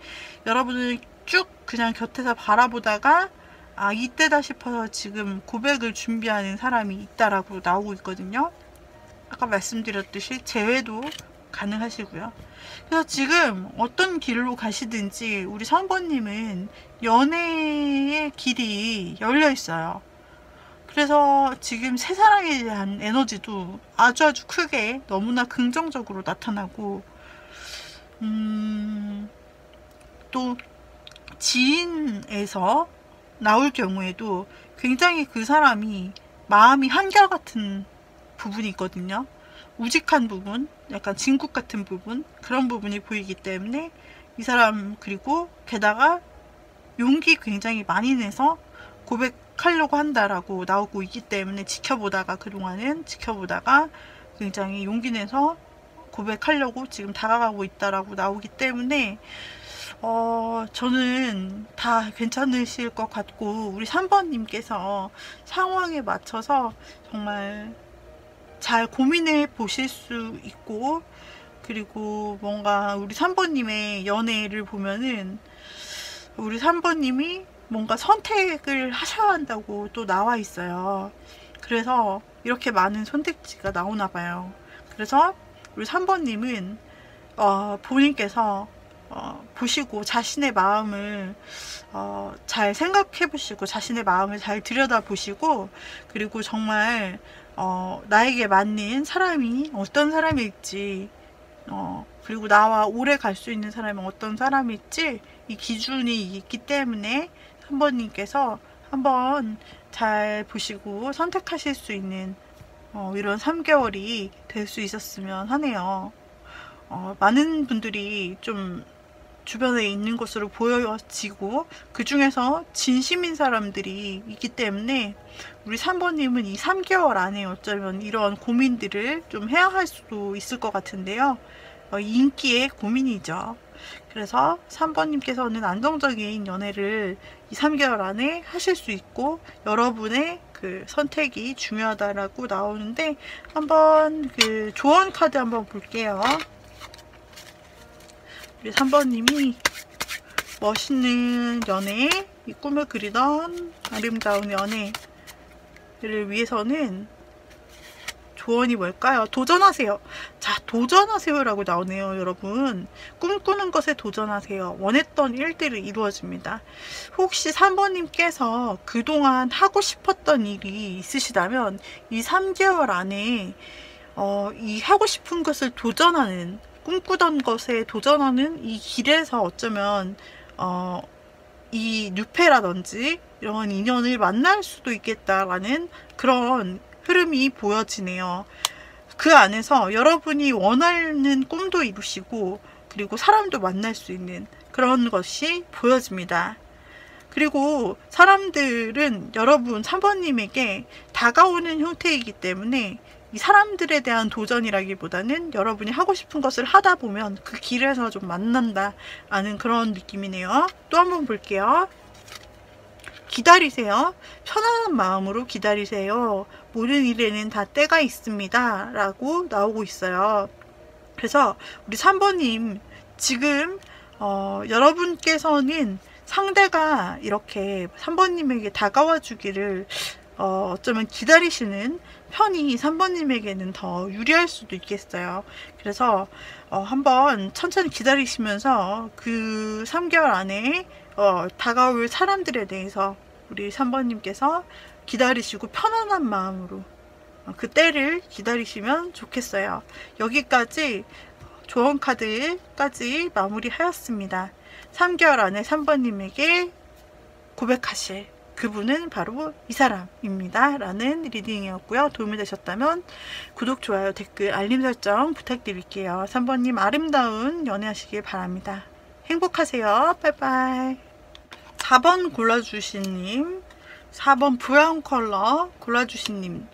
여러분을 쭉 그냥 곁에서 바라보다가 이때다 싶어서 지금 고백을 준비하는 사람이 있다라고 나오고 있거든요. 아까 말씀드렸듯이 재회도 가능하시고요. 그래서 지금 어떤 길로 가시든지 우리 선보님은 연애의 길이 열려 있어요. 그래서 지금 새 사랑에 대한 에너지도 아주 크게 너무나 긍정적으로 나타나고 또 지인에서 나올 경우에도 굉장히 그 사람이 마음이 한결같은 부분이 있거든요. 우직한 부분, 약간 진국 같은 부분, 그런 부분이 보이기 때문에 이 사람, 그리고 게다가 용기 굉장히 많이 내서 고백하려고 한다라고 나오고 있기 때문에 그동안은 지켜보다가 굉장히 용기 내서 고백하려고 지금 다가가고 있다라고 나오기 때문에 저는 다 괜찮으실 것 같고 우리 3번님께서 상황에 맞춰서 정말 잘 고민해 보실 수 있고, 그리고 뭔가 우리 3번님의 연애를 보면은 우리 3번님이 뭔가 선택을 하셔야 한다고 또 나와 있어요. 그래서 이렇게 많은 선택지가 나오나 봐요. 그래서 우리 3번님은 본인께서 보시고 자신의 마음을 잘 생각해 보시고 자신의 마음을 잘 들여다 보시고, 그리고 정말 나에게 맞는 사람이 어떤 사람일지, 그리고 나와 오래 갈 수 있는 사람은 어떤 사람일지 이 기준이 있기 때문에 3번님께서 한번 잘 보시고 선택하실 수 있는 이런 3개월이 될 수 있었으면 하네요. 많은 분들이 좀 주변에 있는 것으로 보여지고 그 중에서 진심인 사람들이 있기 때문에 우리 3번님은 이 3개월 안에 어쩌면 이런 고민들을 좀 해야 할 수도 있을 것 같은데요. 인기의 고민이죠. 그래서 3번님께서는 안정적인 연애를 이 3개월 안에 하실 수 있고 여러분의 그 선택이 중요하다라고 나오는데, 한번 그 조언 카드 한번 볼게요. 우리 3번님이 멋있는 연애, 이 꿈을 그리던 아름다운 연애를 위해서는 조언이 뭘까요? 도전하세요. 자, 도전하세요 라고 나오네요. 여러분, 꿈꾸는 것에 도전하세요. 원했던 일들이 이루어집니다. 혹시 3번님께서 그동안 하고 싶었던 일이 있으시다면 이 3개월 안에 이 하고 싶은 것을 도전하는, 꿈꾸던 것에 도전하는 이 길에서 어쩌면 이 뉴페라든지 이런 인연을 만날 수도 있겠다라는 그런 흐름이 보여지네요. 그 안에서 여러분이 원하는 꿈도 이루시고, 그리고 사람도 만날 수 있는 그런 것이 보여집니다. 그리고 사람들은 여러분 3번님에게 다가오는 형태이기 때문에 이 사람들에 대한 도전이라기보다는 여러분이 하고 싶은 것을 하다 보면 그 길에서 좀 만난다 하는 그런 느낌이네요. 또 한번 볼게요. 기다리세요. 편안한 마음으로 기다리세요. 모든 일에는 다 때가 있습니다 라고 나오고 있어요. 그래서 우리 3번님, 지금 여러분께서는 상대가 이렇게 3번님에게 다가와 주기를 어쩌면 기다리시는 편이 3번님에게는 더 유리할 수도 있겠어요. 그래서 한번 천천히 기다리시면서 그 3개월 안에 다가올 사람들에 대해서 우리 3번님께서 기다리시고 편안한 마음으로 그 때를 기다리시면 좋겠어요. 여기까지 조언 카드까지 마무리하였습니다. 3개월 안에 3번님에게 고백하실 그분은 바로 이 사람입니다 라는 리딩이었고요. 도움이 되셨다면 구독, 좋아요, 댓글, 알림 설정 부탁드릴게요. 3번님 아름다운 연애하시길 바랍니다. 행복하세요. 빠이빠이. 4번 골라주신님, 4번 브라운 컬러 골라주신님,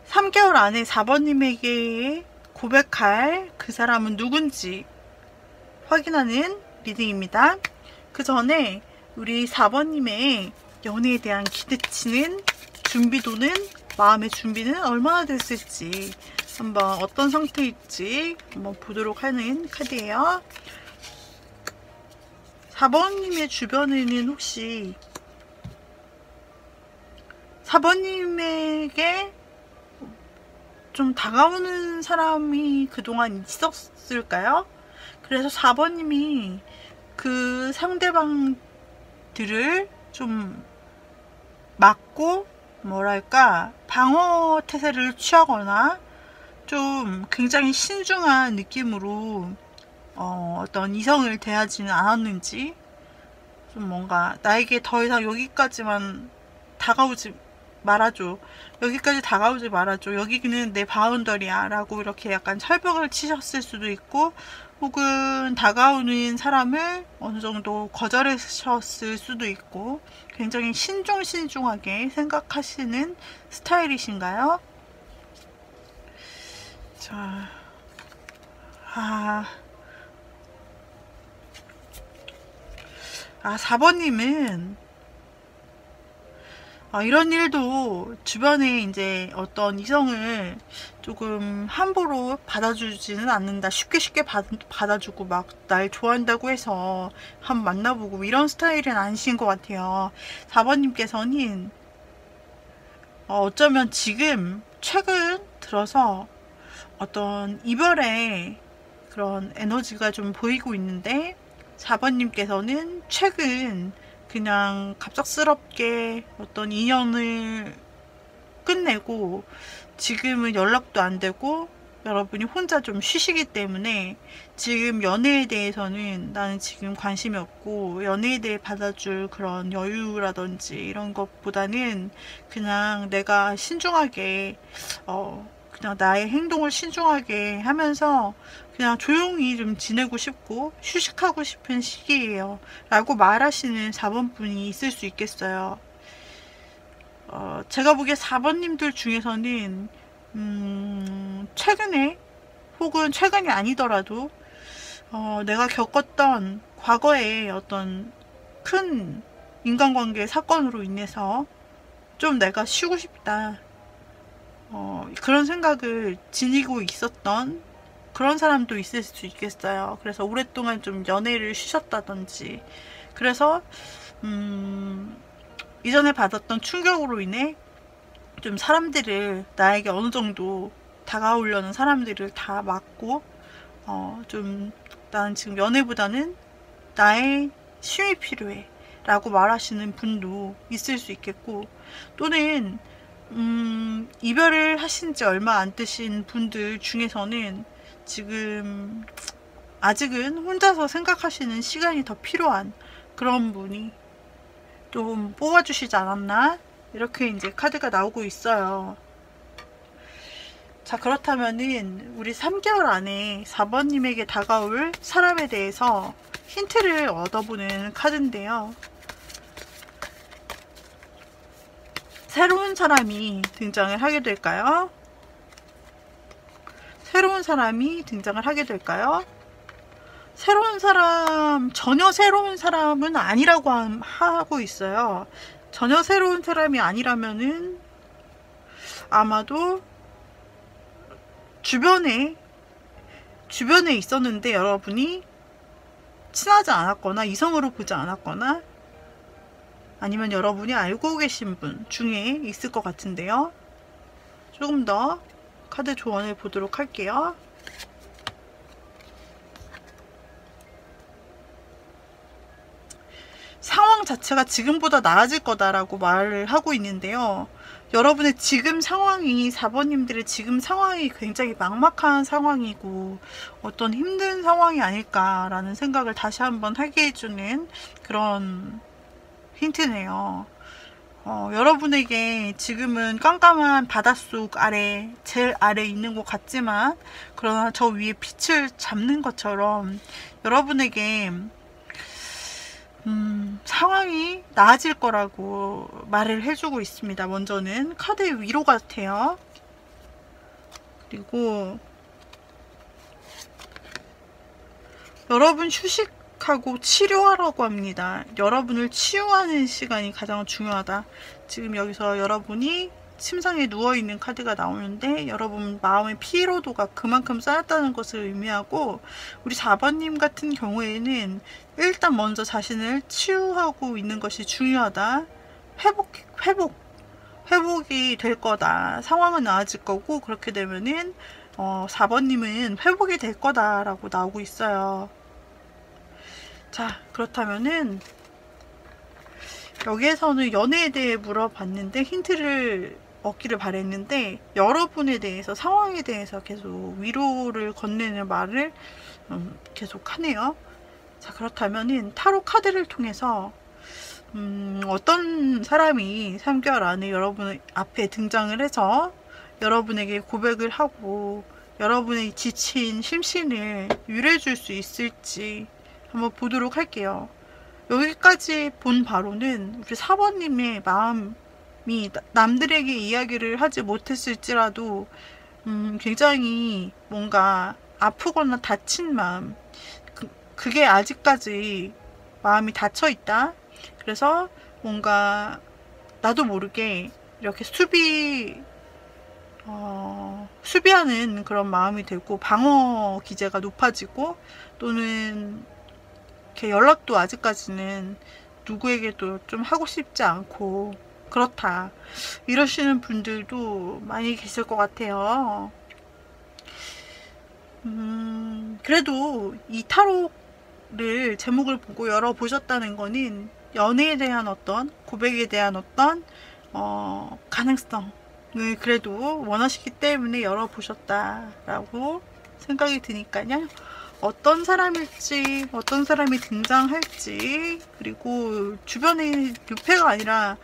3개월 안에 4번님에게 고백할 그 사람은 누군지 확인하는 리딩입니다. 그 전에 우리 4번님의 연애에 대한 기대치는, 준비도는, 마음의 준비는 얼마나 됐을지, 한번 어떤 상태일지 한번 보도록 하는 카드예요. 4번님의 주변에는 혹시 4번님에게 좀 다가오는 사람이 그동안 있었을까요? 그래서 4번님이 그 상대방들을 좀 막고, 뭐랄까, 방어 태세를 취하거나 좀 굉장히 신중한 느낌으로 어떤 이성을 대하지는 않았는지, 좀 뭔가 나에게 더 이상 여기까지만 다가오지 말아줘, 여기까지 다가오지 말아줘, 여기는 내 바운더리야 라고 이렇게 약간 철벽을 치셨을 수도 있고, 혹은 다가오는 사람을 어느 정도 거절하셨을 수도 있고, 굉장히 신중하게 생각하시는 스타일이신가요? 자, 4번님은 이런 일도 주변에 이제 어떤 이성을 조금 함부로 받아주지는 않는다, 쉽게 받아주고 막 날 좋아한다고 해서 한번 만나보고 이런 스타일은 아니신 것 같아요. 4번님께서는 어쩌면 지금 최근 들어서 어떤 이별의 그런 에너지가 좀 보이고 있는데, 4번님께서는 최근 그냥 갑작스럽게 어떤 인연을 끝내고 지금은 연락도 안 되고 여러분이 혼자 좀 쉬시기 때문에 지금 연애에 대해서는 나는 지금 관심이 없고, 연애에 대해 받아줄 그런 여유라든지 이런 것보다는 그냥 내가 신중하게 그냥 나의 행동을 신중하게 하면서 그냥 조용히 좀 지내고 싶고 휴식하고 싶은 시기예요 라고 말하시는 4번 분이 있을 수 있겠어요. 제가 보기에 4번님들 중에서는 최근에, 혹은 최근이 아니더라도 내가 겪었던 과거의 어떤 큰 인간관계 사건으로 인해서 좀 내가 쉬고 싶다, 그런 생각을 지니고 있었던 그런 사람도 있을 수 있겠어요. 그래서 오랫동안 좀 연애를 쉬셨다든지, 그래서 이전에 받았던 충격으로 인해 좀 사람들을, 나에게 어느 정도 다가오려는 사람들을 다 막고 좀 나는 지금 연애보다는 나의 쉼이 필요해 라고 말하시는 분도 있을 수 있겠고, 또는 이별을 하신 지 얼마 안 되신 분들 중에서는 지금 아직은 혼자서 생각하시는 시간이 더 필요한 그런 분이 좀 뽑아주시지 않았나, 이렇게 이제 카드가 나오고 있어요. 자, 그렇다면은 우리 3개월 안에 4번님에게 다가올 사람에 대해서 힌트를 얻어보는 카드인데요. 새로운 사람이 등장을 하게 될까요? 새로운 사람이 등장을 하게 될까요? 새로운 사람, 전혀 새로운 사람은 아니라고 하고 있어요. 전혀 새로운 사람이 아니라면은 아마도 주변에 있었는데 여러분이 친하지 않았거나 이성으로 보지 않았거나, 아니면 여러분이 알고 계신 분 중에 있을 것 같은데요. 조금 더 카드 조언을 보도록 할게요. 상황 자체가 지금보다 나아질 거다라고 말을 하고 있는데요. 여러분의 지금 상황이, 4번님들의 지금 상황이 굉장히 막막한 상황이고 어떤 힘든 상황이 아닐까라는 생각을 다시 한번 하게 해주는 그런 힌트네요. 여러분에게 지금은 깜깜한 바닷속 아래, 제일 아래 있는 것 같지만, 그러나 저 위에 빛을 잡는 것처럼 여러분에게 상황이 나아질 거라고 말을 해주고 있습니다. 먼저는 카드의 위로 같아요. 그리고 여러분 휴식하고 치료하라고 합니다. 여러분을 치유하는 시간이 가장 중요하다. 지금 여기서 여러분이 침상에 누워있는 카드가 나오는데, 여러분 마음의 피로도가 그만큼 쌓였다는 것을 의미하고, 우리 4번님 같은 경우에는 일단 먼저 자신을 치유하고 있는 것이 중요하다. 회복이 될 거다. 상황은 나아질 거고, 그렇게 되면은 4번님은 회복이 될 거다라고 나오고 있어요. 자, 그렇다면은 여기에서는 연애에 대해 물어봤는데 힌트를 얻기를 바랬는데, 여러분에 대해서, 상황에 대해서 계속 위로를 건네는 말을 계속 하네요. 자, 그렇다면은 타로 카드를 통해서 어떤 사람이 3개월 안에 여러분 앞에 등장을 해서 여러분에게 고백을 하고 여러분의 지친 심신을 위로해 줄 수 있을지 한번 보도록 할게요. 여기까지 본 바로는 우리 4번님의 마음이 남들에게 이야기를 하지 못했을지라도 굉장히 뭔가 아프거나 다친 마음, 그게 아직까지 마음이 닫혀 있다. 그래서 뭔가 나도 모르게 이렇게 수비하는 그런 마음이 들고, 방어 기제가 높아지고, 또는 이렇게 연락도 아직까지는 누구에게도 좀 하고 싶지 않고 그렇다, 이러시는 분들도 많이 계실 것 같아요. 그래도 이 타로를 제목을 보고 열어보셨다는 거는 연애에 대한 어떤, 고백에 대한 어떤 가능성을 그래도 원하시기 때문에 열어보셨다라고 생각이 드니까요. 어떤 사람일지, 어떤 사람이 등장할지, 그리고 주변에 유패가 아니라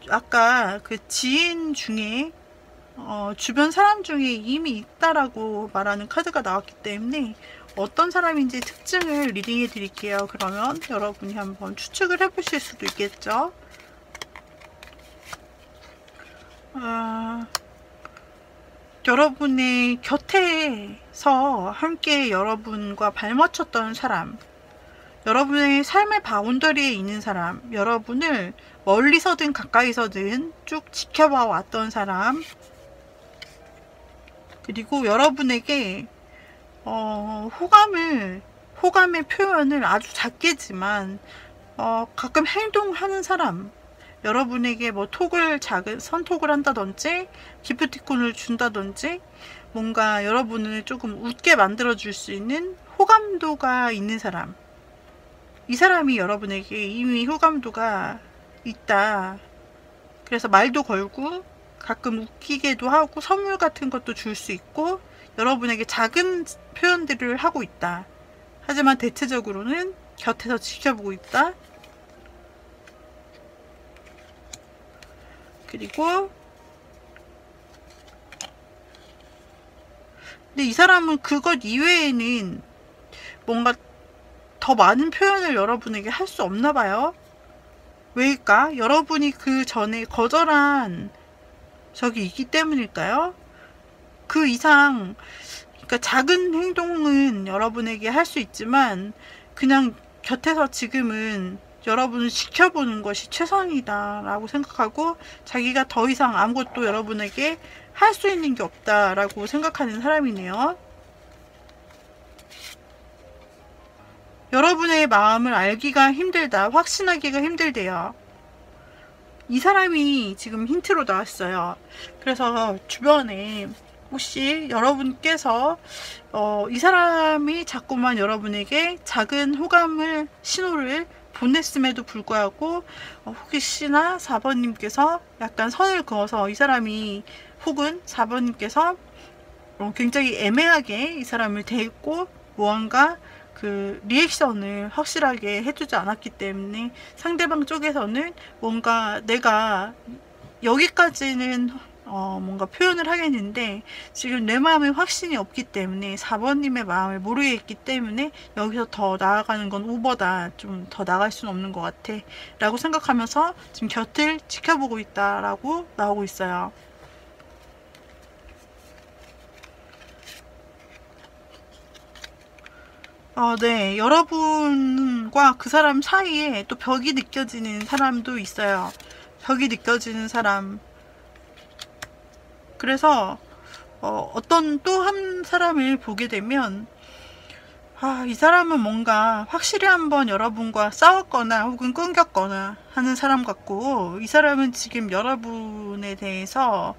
아까 그 지인 중에 주변 사람 중에 이미 있다라고 말하는 카드가 나왔기 때문에 어떤 사람인지 특징을 리딩해 드릴게요. 그러면 여러분이 한번 추측을 해보실 수도 있겠죠. 여러분의 곁에서 함께 여러분과 발맞췄던 사람, 여러분의 삶의 바운더리에 있는 사람, 여러분을 멀리서든 가까이서든 쭉 지켜봐 왔던 사람, 그리고 여러분에게 호감의 표현을 아주 작게지만 가끔 행동하는 사람, 여러분에게 뭐 톡을 작은 선톡을 한다든지 기프티콘을 준다든지 뭔가 여러분을 조금 웃게 만들어 줄 수 있는 호감도가 있는 사람, 이 사람이 여러분에게 이미 호감도가 있다. 그래서 말도 걸고 가끔 웃기게도 하고 선물 같은 것도 줄 수 있고 여러분에게 작은 표현들을 하고 있다. 하지만 대체적으로는 곁에서 지켜보고 있다. 그리고 근데 이 사람은 그것 이외에는 뭔가 더 많은 표현을 여러분에게 할 수 없나 봐요. 왜일까? 여러분이 그 전에 거절한 적이 있기 때문일까요? 그 이상, 그러니까 작은 행동은 여러분에게 할 수 있지만 그냥 곁에서 지금은 여러분을 지켜보는 것이 최선이다 라고 생각하고 자기가 더 이상 아무것도 여러분에게 할 수 있는 게 없다 라고 생각하는 사람이네요. 여러분의 마음을 알기가 힘들다, 확신하기가 힘들대요. 이 사람이 지금 힌트로 나왔어요. 그래서 주변에 혹시 여러분께서 이 사람이 자꾸만 여러분에게 작은 호감을 신호를 보냈음에도 불구하고 혹시나 4번님께서 약간 선을 그어서 이 사람이 혹은 4번님께서 굉장히 애매하게 이 사람을 대했고 무언가 그 리액션을 확실하게 해주지 않았기 때문에 상대방 쪽에서는 뭔가 내가 여기까지는 뭔가 표현을 하겠는데 지금 내 마음에 확신이 없기 때문에 4번님의 마음을 모르겠기 때문에 여기서 더 나아가는 건 오버다, 좀 더 나갈 수는 없는 것 같아 라고 생각하면서 지금 곁을 지켜보고 있다 라고 나오고 있어요. 네. 여러분과 그 사람 사이에 또 벽이 느껴지는 사람도 있어요. 벽이 느껴지는 사람. 그래서 어떤 또 한 사람을 보게 되면 이 사람은 뭔가 확실히 한번 여러분과 싸웠거나 혹은 끊겼거나 하는 사람 같고 이 사람은 지금 여러분에 대해서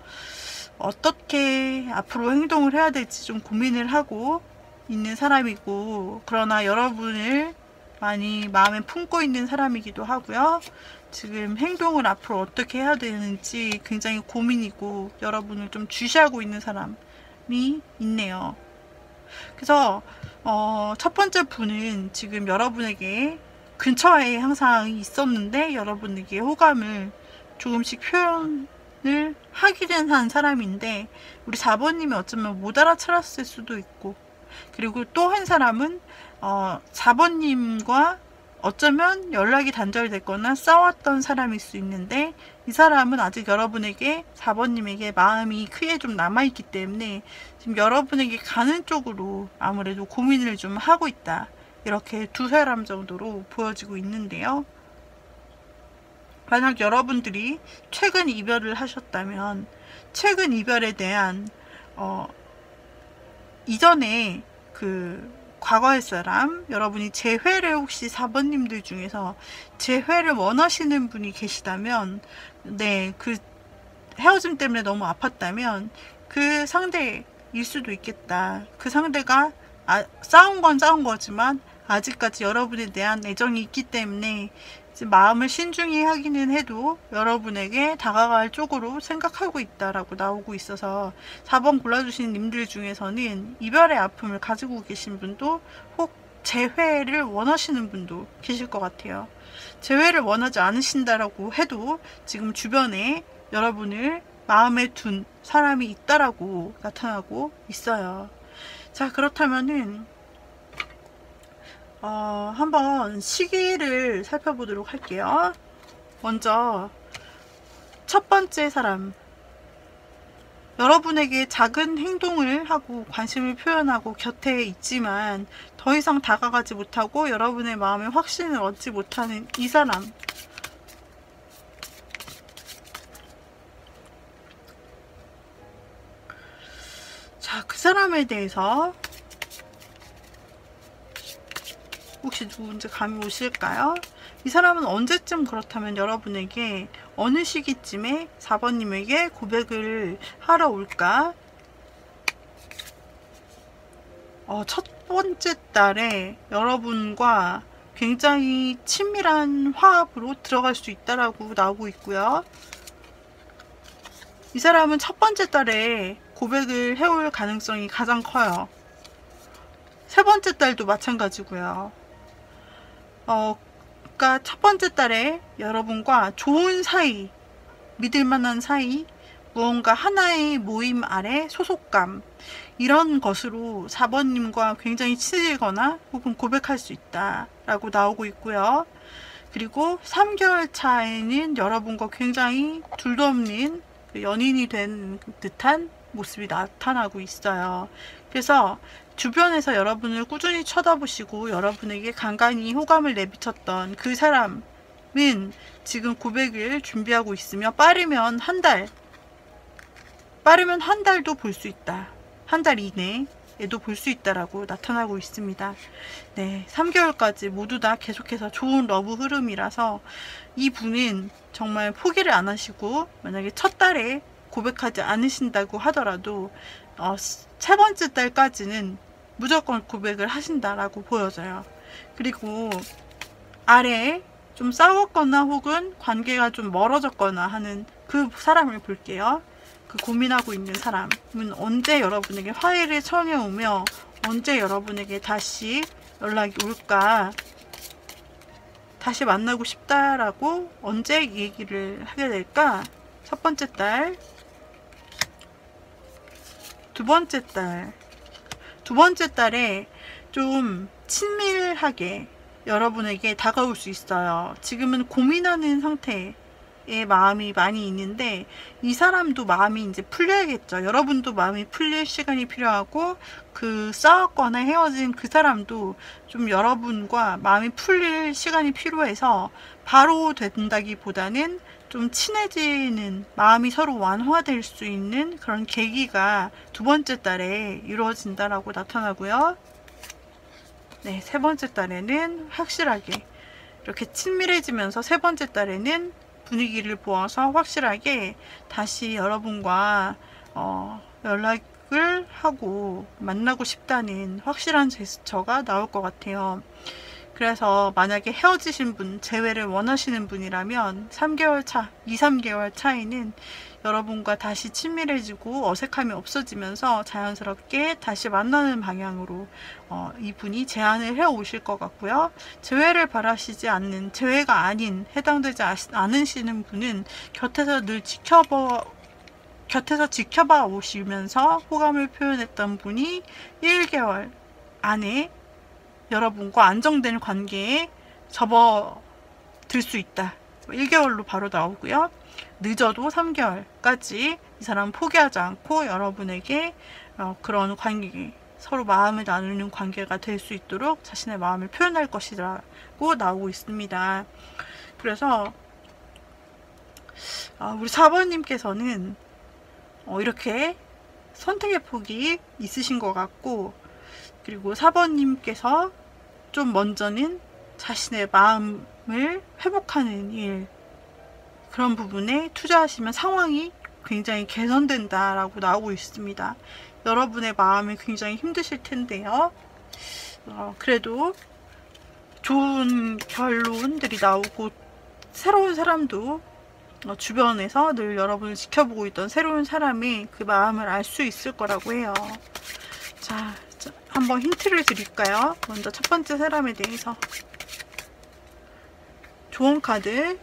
어떻게 앞으로 행동을 해야 될지 좀 고민을 하고 있는 사람이고 그러나 여러분을 많이 마음에 품고 있는 사람이기도 하고요. 지금 행동을 앞으로 어떻게 해야 되는지 굉장히 고민이고 여러분을 좀 주시하고 있는 사람이 있네요. 그래서 첫 번째 분은 지금 여러분에게 근처에 항상 있었는데 여러분에게 호감을 조금씩 표현을 하기는 한 사람인데 우리 4번님이 어쩌면 못 알아차렸을 수도 있고 그리고 또 한 사람은 4번님과 어쩌면 연락이 단절됐거나 싸웠던 사람일 수 있는데 이 사람은 아직 여러분에게 4번님에게 마음이 크게 좀 남아있기 때문에 지금 여러분에게 가는 쪽으로 아무래도 고민을 좀 하고 있다. 이렇게 두 사람 정도로 보여지고 있는데요. 만약 여러분들이 최근 이별을 하셨다면 최근 이별에 대한 이전에 그 과거의 사람, 여러분이 재회를 혹시 4번님들 중에서 재회를 원하시는 분이 계시다면 네, 그 헤어짐 때문에 너무 아팠다면 그 상대일 수도 있겠다. 그 상대가 싸운 건 싸운 거지만 아직까지 여러분에 대한 애정이 있기 때문에 마음을 신중히 하기는 해도 여러분에게 다가갈 쪽으로 생각하고 있다라고 나오고 있어서 4번 골라주신 님들 중에서는 이별의 아픔을 가지고 계신 분도 혹 재회를 원하시는 분도 계실 것 같아요. 재회를 원하지 않으신다라고 해도 지금 주변에 여러분을 마음에 둔 사람이 있다라고 나타나고 있어요. 자, 그렇다면은 한번 시기를 살펴보도록 할게요. 먼저 첫 번째 사람, 여러분에게 작은 행동을 하고 관심을 표현하고 곁에 있지만 더 이상 다가가지 못하고 여러분의 마음에 확신을 얻지 못하는 이 사람, 자, 그 사람에 대해서 혹시 누군지 감이 오실까요? 이 사람은 언제쯤 그렇다면 여러분에게 어느 시기쯤에 4번님에게 고백을 하러 올까? 첫 번째 달에 여러분과 굉장히 친밀한 화합으로 들어갈 수 있다라고 나오고 있고요. 이 사람은 첫 번째 달에 고백을 해올 가능성이 가장 커요. 세 번째 달도 마찬가지고요. 그러니까 첫 번째 달에 여러분과 좋은 사이, 믿을만한 사이, 무언가 하나의 모임 아래 소속감, 이런 것으로 4번님과 굉장히 친해지거나 혹은 고백할 수 있다 라고 나오고 있고요. 그리고 3개월 차에는 여러분과 굉장히 둘도 없는 연인이 된 듯한 모습이 나타나고 있어요. 그래서 주변에서 여러분을 꾸준히 쳐다보시고 여러분에게 간간히 호감을 내비쳤던 그 사람은 지금 고백을 준비하고 있으며 빠르면 한 달도 볼 수 있다. 한 달 이내에도 볼 수 있다라고 나타나고 있습니다. 네, 3개월까지 모두 다 계속해서 좋은 러브 흐름이라서 이 분은 정말 포기를 안 하시고, 만약에 첫 달에 고백하지 않으신다고 하더라도 세 번째 달까지는 무조건 고백을 하신다라고 보여져요. 그리고 아래 좀 싸웠거나 혹은 관계가 좀 멀어졌거나 하는 그 사람을 볼게요. 그 고민하고 있는 사람은 언제 여러분에게 화해를 청해오며 언제 여러분에게 다시 연락이 올까, 다시 만나고 싶다라고 언제 얘기를 하게 될까? 첫 번째 달, 두 번째 달에 좀 친밀하게 여러분에게 다가올 수 있어요. 지금은 고민하는 상태의 마음이 많이 있는데 이 사람도 마음이 이제 풀려야겠죠. 여러분도 마음이 풀릴 시간이 필요하고, 그 싸웠거나 헤어진 그 사람도 좀 여러분과 마음이 풀릴 시간이 필요해서 바로 된다기보다는 좀 친해지는, 마음이 서로 완화될 수 있는 그런 계기가 두 번째 달에 이루어진다라고 나타나고요. 네, 세 번째 달에는 확실하게 이렇게 친밀해지면서 세 번째 달에는 분위기를 보아서 확실하게 다시 여러분과 연락을 하고 만나고 싶다는 확실한 제스처가 나올 것 같아요. 그래서 만약에 헤어지신 분, 재회를 원하시는 분이라면 3개월 차, 2, 3개월 차에는 여러분과 다시 친밀해지고 어색함이 없어지면서 자연스럽게 다시 만나는 방향으로 이분이 제안을 해 오실 것 같고요. 재회를 바라시지 않는, 재회가 아닌, 해당되지 않으시는 분은 곁에서 늘 지켜봐 오시면서 호감을 표현했던 분이 1개월 안에 여러분과 안정된 관계에 접어들 수 있다. 1개월로 바로 나오고요. 늦어도 3개월까지 이 사람은 포기하지 않고 여러분에게 그런 관계, 서로 마음을 나누는 관계가 될 수 있도록 자신의 마음을 표현할 것이라고 나오고 있습니다. 그래서 우리 4번님께서는 이렇게 선택의 폭이 있으신 것 같고, 그리고 4번님께서 좀 먼저는 자신의 마음을 회복하는 일, 그런 부분에 투자하시면 상황이 굉장히 개선된다라고 나오고 있습니다. 여러분의 마음이 굉장히 힘드실 텐데요. 그래도 좋은 결론들이 나오고, 새로운 사람도 주변에서 늘 여러분을 지켜보고 있던 새로운 사람이 그 마음을 알 수 있을 거라고 해요. 자, 한번 힌트를 드릴까요? 먼저 첫 번째 사람에 대해서. 좋은 카드,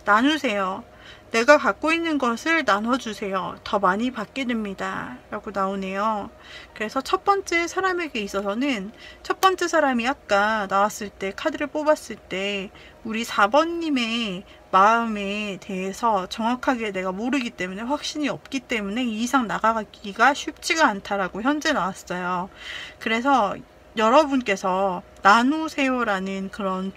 나누세요. 내가 갖고 있는 것을 나눠주세요. 더 많이 받게 됩니다. 라고 나오네요. 그래서 첫 번째 사람에게 있어서는, 첫 번째 사람이 아까 나왔을 때, 카드를 뽑았을 때 우리 4번님의 마음에 대해서 정확하게 내가 모르기 때문에, 확신이 없기 때문에 이 이상 나가기가 쉽지가 않다라고 현재 나왔어요. 그래서 여러분께서 나누세요라는 그런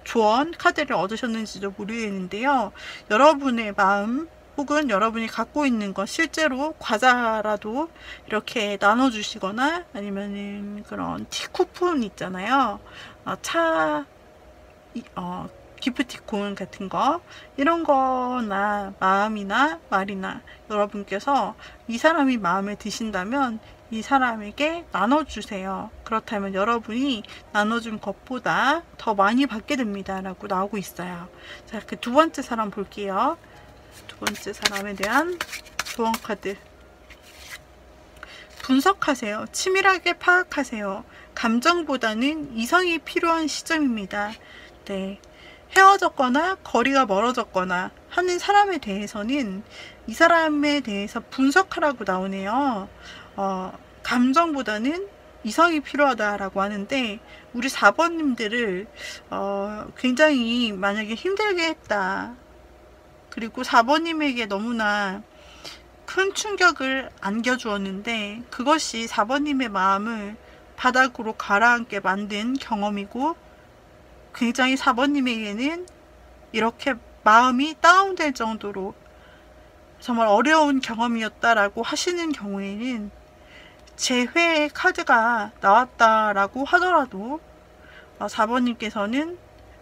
조언 카드를 얻으셨는지도 모르겠는데요. 여러분의 마음 혹은 여러분이 갖고 있는 것, 실제로 과자라도 이렇게 나눠주시거나, 아니면은 그런 티 쿠폰 있잖아요. 기프티콘 같은 거, 이런 거나 마음이나 말이나 여러분께서 이 사람이 마음에 드신다면 이 사람에게 나눠주세요. 그렇다면 여러분이 나눠준 것보다 더 많이 받게 됩니다 라고 나오고 있어요. 자, 그 두 번째 사람 볼게요. 두 번째 사람에 대한 조언 카드. 분석하세요. 치밀하게 파악하세요. 감정보다는 이성이 필요한 시점입니다. 네. 헤어졌거나 거리가 멀어졌거나 하는 사람에 대해서는 이 사람에 대해서 분석하라고 나오네요. 감정보다는 이성이 필요하다라고 하는데, 우리 4번님들을 굉장히 만약에 힘들게 했다, 그리고 4번님에게 너무나 큰 충격을 안겨주었는데 그것이 4번님의 마음을 바닥으로 가라앉게 만든 경험이고, 굉장히 4번님에게는 이렇게 마음이 다운될 정도로 정말 어려운 경험이었다라고 하시는 경우에는 재회의 카드가 나왔다라고 하더라도 4번님께서는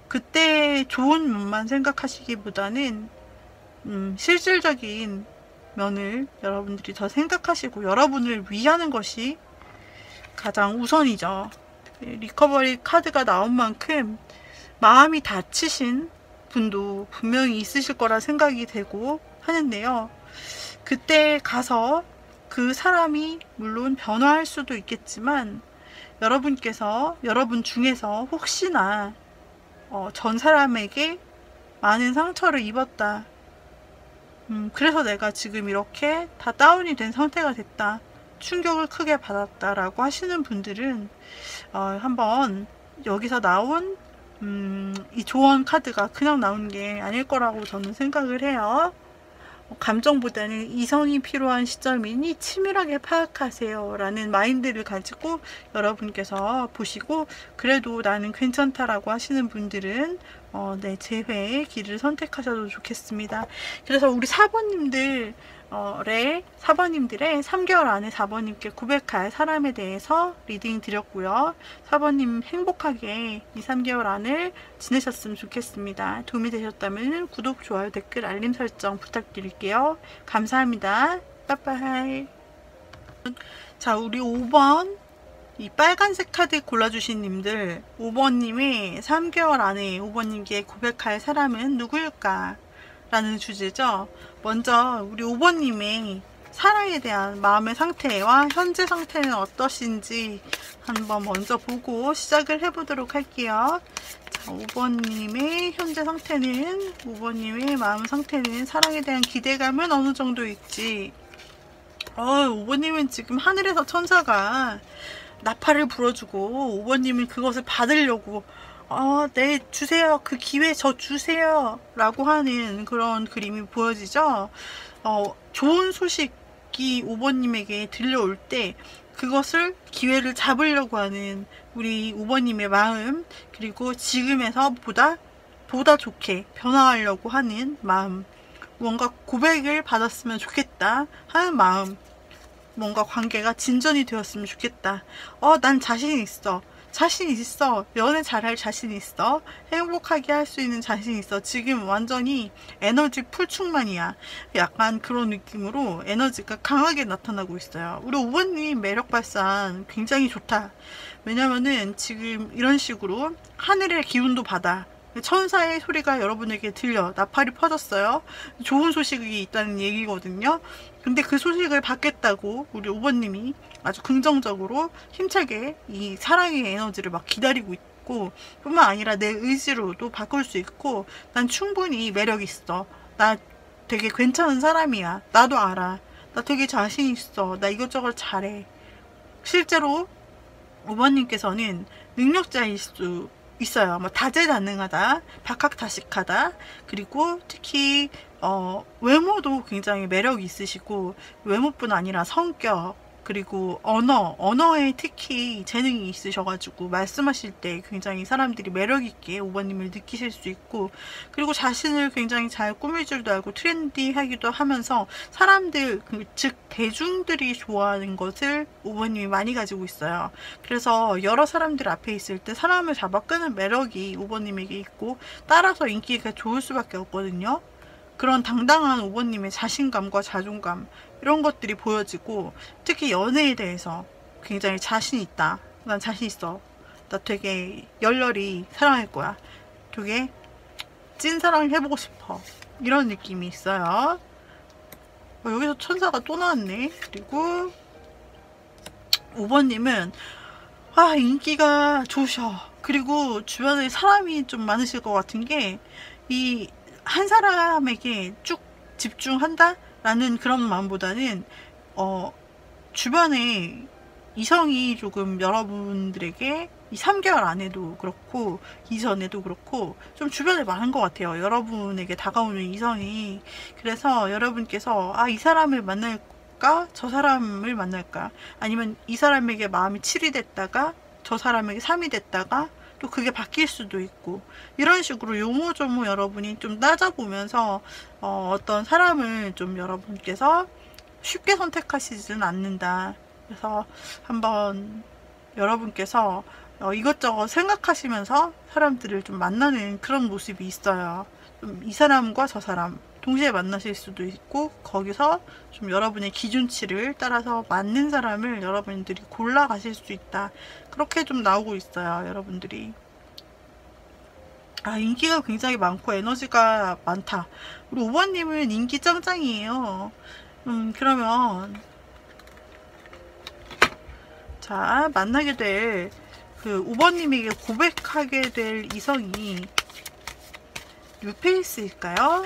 그때 좋은 면만 생각하시기보다는 실질적인 면을 여러분들이 더 생각하시고 여러분을 위하는 것이 가장 우선이죠. 리커버리 카드가 나온 만큼 마음이 다치신 분도 분명히 있으실 거라 생각이 되고 하는데요. 그때 가서 그 사람이 물론 변화할 수도 있겠지만 여러분께서, 여러분 중에서 혹시나 전 사람에게 많은 상처를 입었다, 그래서 내가 지금 이렇게 다 다운이 된 상태가 됐다, 충격을 크게 받았다 라고 하시는 분들은 한번 여기서 나온 이 조언 카드가 그냥 나온 게 아닐 거라고 저는 생각을 해요. 감정보다는 이성이 필요한 시점이니 치밀하게 파악하세요 라는 마인드를 가지고 여러분께서 보시고, 그래도 나는 괜찮다라고 하시는 분들은 네, 재회의 길을 선택하셔도 좋겠습니다. 그래서 우리 4번님들의 3개월 안에 4번님께 고백할 사람에 대해서 리딩 드렸고요. 4번님 행복하게 2, 3개월 안을 지내셨으면 좋겠습니다. 도움이 되셨다면 구독, 좋아요, 댓글, 알림 설정 부탁드릴게요. 감사합니다. 빠빠이. 자, 우리 5번 이 빨간색 카드 골라주신 님들, 5번님이 3개월 안에 5번님께 고백할 사람은 누구일까? 라는 주제죠. 먼저 우리 5번님의 사랑에 대한 마음의 상태와 현재 상태는 어떠신지 한번 먼저 보고 시작을 해보도록 할게요. 자, 5번님의 현재 상태는, 5번님의 마음 상태는, 사랑에 대한 기대감은 어느 정도일지. 5번님은 지금 하늘에서 천사가 나팔을 불어주고 5번님은 그것을 받으려고 네, 주세요, 그 기회 저 주세요 라고 하는 그런 그림이 보여지죠. 좋은 소식이 5번님에게 들려올 때 그것을 기회를 잡으려고 하는 우리 5번님의 마음, 그리고 지금에서 보다 좋게 변화하려고 하는 마음, 뭔가 고백을 받았으면 좋겠다 하는 마음, 뭔가 관계가 진전이 되었으면 좋겠다. 난 자신 있어. 연애 잘할 자신 있어. 행복하게 할 수 있는 자신 있어. 지금 완전히 에너지 풀충만이야. 약간 그런 느낌으로 에너지가 강하게 나타나고 있어요. 우리 5번님 매력 발산 굉장히 좋다. 왜냐면은 지금 이런 식으로 하늘의 기운도 받아. 천사의 소리가 여러분에게 들려. 나팔이 퍼졌어요. 좋은 소식이 있다는 얘기거든요. 근데 그 소식을 받겠다고 우리 5번님이 아주 긍정적으로 힘차게 이 사랑의 에너지를 막 기다리고 있고, 뿐만 아니라 내 의지로도 바꿀 수 있고, 난 충분히 매력 있어. 나 되게 괜찮은 사람이야. 나도 알아. 나 되게 자신 있어. 나 이것저것 잘해. 실제로 5번님께서는 능력자일 수 있어요. 다재다능하다, 박학다식하다, 그리고 특히 외모도 굉장히 매력이 있으시고, 외모뿐 아니라 성격, 그리고 언어에 특히 재능이 있으셔가지고 말씀하실 때 굉장히 사람들이 매력있게 5번님을 느끼실 수 있고, 그리고 자신을 굉장히 잘 꾸밀 줄도 알고 트렌디하기도 하면서 사람들, 즉 대중들이 좋아하는 것을 5번님이 많이 가지고 있어요. 그래서 여러 사람들 앞에 있을 때 사람을 잡아 끄는 매력이 5번님에게 있고, 따라서 인기가 좋을 수밖에 없거든요. 그런 당당한 5번님의 자신감과 자존감, 이런 것들이 보여지고, 특히 연애에 대해서 굉장히 자신 있다. 난 자신 있어. 나 되게 열렬히 사랑할 거야. 되게 찐사랑 해보고 싶어. 이런 느낌이 있어요. 여기서 천사가 또 나왔네. 그리고 5번님은 인기가 좋으셔. 그리고 주변에 사람이 좀 많으실 것 같은 게, 이 한 사람에게 쭉 집중한다? 라는 그런 마음보다는 주변에 이성이 조금 여러분들에게 이 3개월 안에도 그렇고 이전에도 그렇고 좀 주변에 많은 것 같아요. 여러분에게 다가오는 이성이. 그래서 여러분께서 이 사람을 만날까? 저 사람을 만날까? 아니면 이 사람에게 마음이 7이 됐다가 저 사람에게 3이 됐다가 또 그게 바뀔 수도 있고, 이런 식으로 요모조모 여러분이 좀 따져보면서 어떤 사람을 좀 여러분께서 쉽게 선택하시지는 않는다. 그래서 한번 여러분께서 이것저것 생각하시면서 사람들을 좀 만나는 그런 모습이 있어요. 좀 이 사람과 저 사람 동시에 만나실 수도 있고, 거기서 좀 여러분의 기준치를 따라서 맞는 사람을 여러분들이 골라가실 수 있다. 그렇게 좀 나오고 있어요, 여러분들이. 인기가 굉장히 많고 에너지가 많다. 우리 5번님은 인기 짱짱이에요. 그러면 자, 만나게 될 그 5번님에게 고백하게 될 이성이 뉴페이스일까요?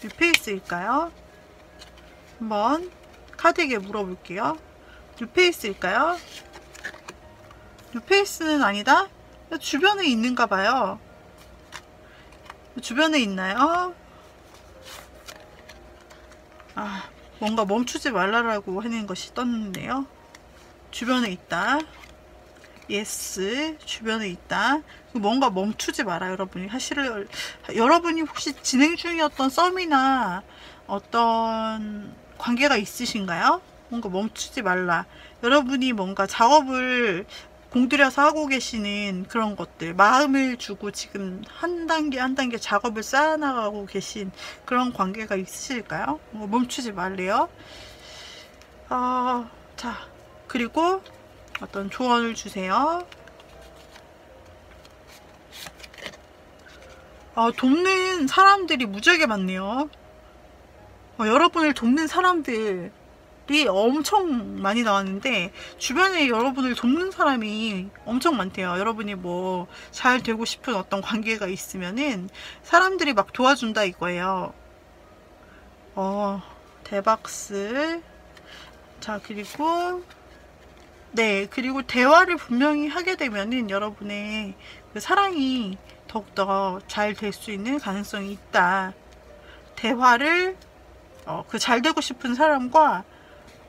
뉴페이스일까요? 한번 카드에게 물어볼게요. 뉴페이스일까요? 뉴페이스는 아니다? 주변에 있는가 봐요. 주변에 있나요? 뭔가 멈추지 말라라고 하는 것이 떴는데요. 주변에 있다. 예스, 주변에 있다. 뭔가 멈추지 마라, 여러분이. 사실 여러분이 혹시 진행 중이었던 썸이나 어떤 관계가 있으신가요? 뭔가 멈추지 말라. 여러분이 뭔가 작업을 공들여서 하고 계시는 그런 것들, 마음을 주고 지금 한 단계 한 단계 작업을 쌓아나가고 계신 그런 관계가 있으실까요? 멈추지 말래요. 자, 그리고 어떤 조언을 주세요. 돕는 사람들이 무지하게 많네요. 여러분을 돕는 사람들이 엄청 많이 나왔는데, 주변에 여러분을 돕는 사람이 엄청 많대요. 여러분이 뭐 잘 되고 싶은 어떤 관계가 있으면은 사람들이 막 도와준다 이거예요. 대박스. 자, 그리고 그리고 대화를 분명히 하게 되면은 여러분의 그 사랑이 더욱더 잘 될 수 있는 가능성이 있다. 대화를 그 잘 되고 싶은 사람과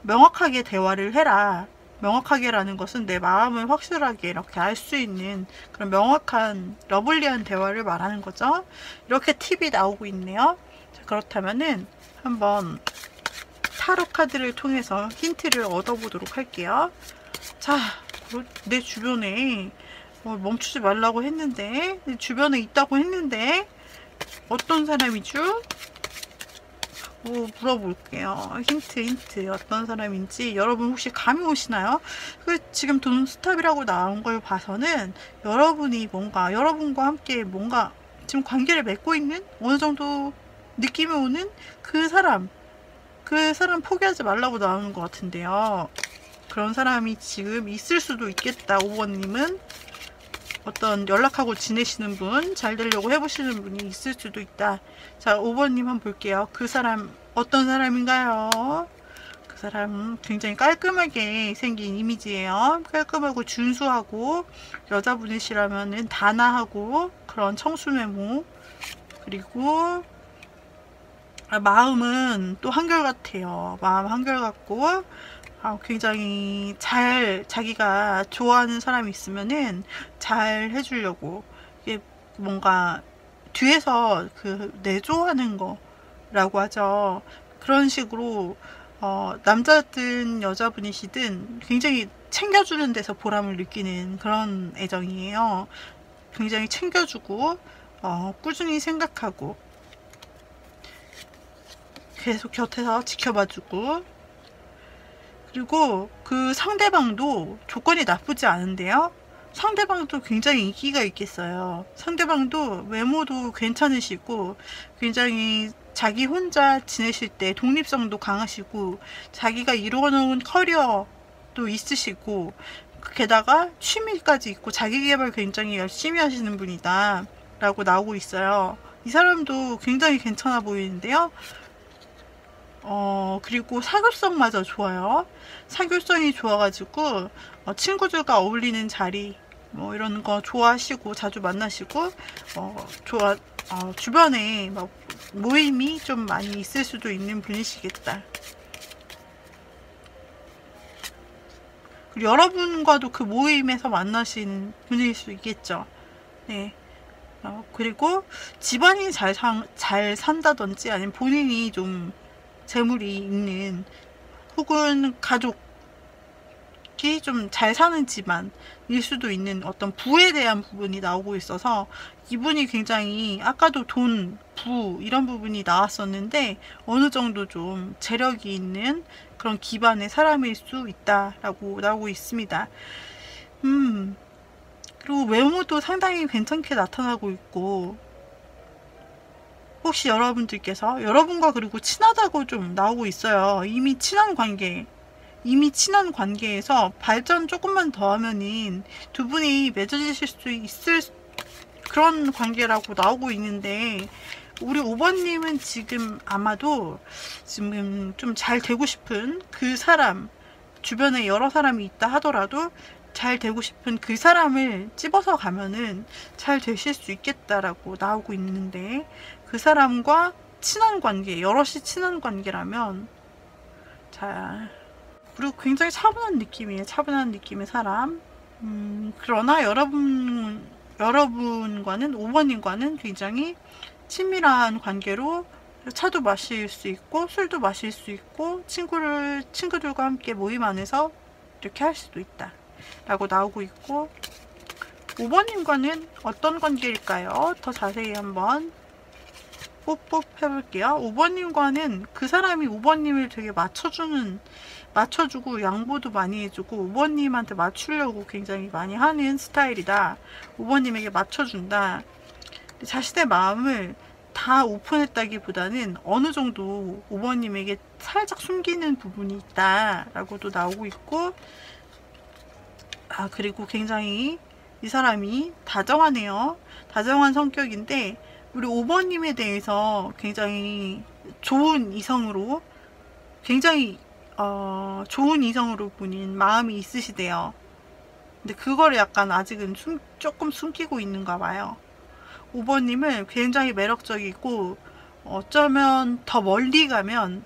명확하게 대화를 해라. 명확하게라는 것은 내 마음을 확실하게 이렇게 알 수 있는 그런 명확한 러블리한 대화를 말하는 거죠. 이렇게 팁이 나오고 있네요. 자, 그렇다면은 한번 타로 카드를 통해서 힌트를 얻어보도록 할게요. 자, 내 주변에 멈추지 말라고 했는데, 내 주변에 있다고 했는데 어떤 사람이죠? 물어볼게요. 힌트 어떤 사람인지 여러분 혹시 감이 오시나요? 지금 돈 스탑이라고 나온 걸 봐서는 여러분이 뭔가 여러분과 함께 뭔가 지금 관계를 맺고 있는 어느 정도 느낌이 오는 그 사람 포기하지 말라고 나오는 것 같은데요. 그런 사람이 지금 있을 수도 있겠다. 5번님은 어떤 연락하고 지내시는 분, 잘 되려고 해보시는 분이 있을 수도 있다. 자, 5번님 한번 볼게요. 그 사람 어떤 사람인가요? 그 사람 굉장히 깔끔하게 생긴 이미지예요. 깔끔하고 준수하고, 여자분이시라면은 단아하고 그런 청순 외모, 그리고 마음은 또 한결같아요. 마음 한결같고, 굉장히 잘 자기가 좋아하는 사람이 있으면은 잘 해주려고, 이게 뭔가 뒤에서 그 내조하는 거라고 하죠. 그런 식으로 남자든 여자분이시든 굉장히 챙겨주는 데서 보람을 느끼는 그런 애정이에요. 굉장히 챙겨주고 꾸준히 생각하고 계속 곁에서 지켜봐주고, 그리고 그 상대방도 조건이 나쁘지 않은데요. 상대방도 굉장히 인기가 있겠어요. 상대방도 외모도 괜찮으시고 굉장히 자기 혼자 지내실 때 독립성도 강하시고 자기가 이루어놓은 커리어도 있으시고 게다가 취미까지 있고 자기계발 굉장히 열심히 하시는 분이다 라고 나오고 있어요. 이 사람도 굉장히 괜찮아 보이는데요. 그리고 사교성마저 좋아요. 사교성이 좋아가지고 친구들과 어울리는 자리 뭐 이런 거 좋아하시고 자주 만나시고 주변에 막 모임이 좀 많이 있을 수도 있는 분이시겠다. 그리고 여러분과도 그 모임에서 만나신 분일 수 있겠죠. 네. 그리고 집안이 잘 산다든지 아니면 본인이 좀 재물이 있는, 혹은 가족이 좀 잘 사는 집안일 수도 있는 어떤 부에 대한 부분이 나오고 있어서 이분이 굉장히, 아까도 돈, 부 이런 부분이 나왔었는데 어느 정도 좀 재력이 있는 그런 기반의 사람일 수 있다라고 나오고 있습니다. 그리고 외모도 상당히 괜찮게 나타나고 있고, 혹시 여러분들께서 여러분과 그리고 친하다고 좀 나오고 있어요. 이미 친한 관계에서 발전 조금만 더 하면은 두 분이 맺어지실 수 있을 그런 관계라고 나오고 있는데, 우리 5번님은 지금 아마도 지금 좀 잘 되고 싶은 그 사람, 주변에 여러 사람이 있다 하더라도 잘 되고 싶은 그 사람을 찝어서 가면은 잘 되실 수 있겠다라고 나오고 있는데, 그 사람과 친한 관계, 여럿이 친한 관계라면, 자, 그리고 굉장히 차분한 느낌이에요. 차분한 느낌의 사람. 그러나 여러분과는, 5번님과는 굉장히 친밀한 관계로 차도 마실 수 있고 술도 마실 수 있고 친구들과 함께 모임 안에서 이렇게 할 수도 있다 라고 나오고 있고, 5번님과는 어떤 관계일까요? 더 자세히 한번 뽀뽀 해볼게요. 5번님과는 그 사람이 5번님을 되게 맞춰주고 양보도 많이 해주고 5번님한테 맞추려고 굉장히 많이 하는 스타일이다. 5번님에게 맞춰준다. 자신의 마음을 다 오픈했다기보다는 어느 정도 5번님에게 살짝 숨기는 부분이 있다 라고도 나오고 있고, 그리고 굉장히 이 사람이 다정하네요. 다정한 성격인데 우리 5번님에 대해서 굉장히 좋은 이성으로, 굉장히 좋은 이성으로 보는 마음이 있으시대요. 근데 그걸 약간 아직은 조금 숨기고 있는가 봐요. 5번님은 굉장히 매력적이고 어쩌면 더 멀리 가면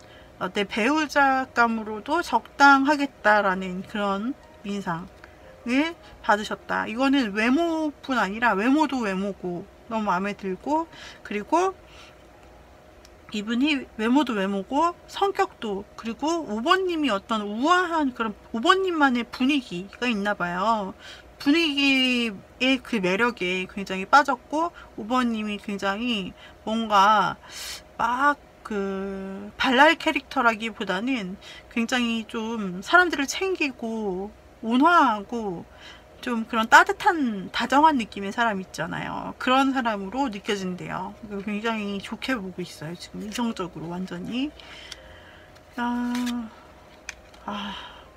내 배우자감으로도 적당하겠다라는 그런 인상을 받으셨다. 이거는 외모뿐 아니라 외모도 외모고 너무 마음에 들고, 그리고 이분이 외모도 외모고 성격도, 그리고 5번님이 어떤 우아한 그런 5번님만의 분위기가 있나 봐요. 분위기의 그 매력에 굉장히 빠졌고, 5번님이 굉장히 뭔가 막 그 발랄 캐릭터라기보다는 굉장히 좀 사람들을 챙기고 온화하고 좀 그런 따뜻한 다정한 느낌의 사람 있잖아요. 그런 사람으로 느껴진대요. 굉장히 좋게 보고 있어요. 지금 이성적으로 완전히.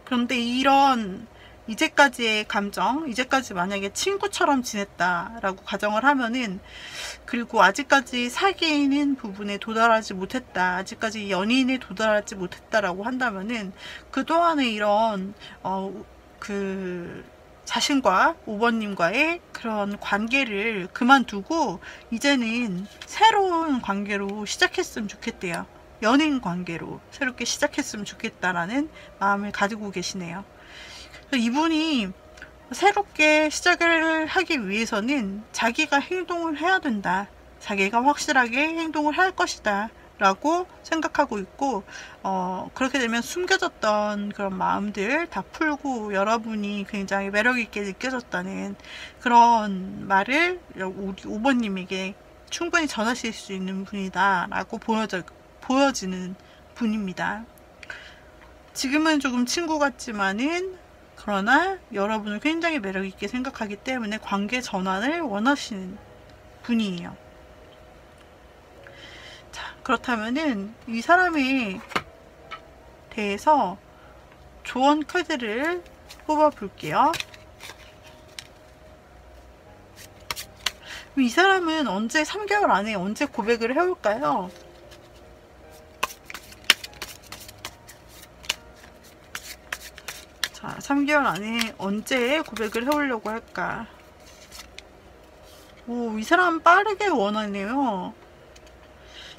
그런데 이런 이제까지의 감정, 이제까지 만약에 친구처럼 지냈다라고 가정을 하면은, 그리고 아직까지 사귀는 부분에 도달하지 못했다, 아직까지 연인에 도달하지 못했다라고 한다면은 그동안의 이런 자신과 5번님과의 그런 관계를 그만두고 이제는 새로운 관계로 시작했으면 좋겠대요. 연인 관계로 새롭게 시작했으면 좋겠다라는 마음을 가지고 계시네요. 이분이 새롭게 시작을 하기 위해서는 자기가 행동을 해야 된다. 자기가 확실하게 행동을 할 것이다. 라고 생각하고 있고, 그렇게 되면 숨겨졌던 그런 마음들 다 풀고 여러분이 굉장히 매력있게 느껴졌다는 그런 말을 우리 5번님에게 충분히 전하실 수 있는 분이다 라고 보여지는 분입니다. 지금은 조금 친구 같지만은 그러나 여러분을 굉장히 매력있게 생각하기 때문에 관계 전환을 원하시는 분이에요. 자, 그렇다면은 이 사람에 대해서 조언 카드를 뽑아 볼게요. 이 사람은 언제, 3개월 안에 언제 고백을 해올까요? 자, 3개월 안에 언제 고백을 해오려고 할까? 오, 이 사람 빠르게 원하네요.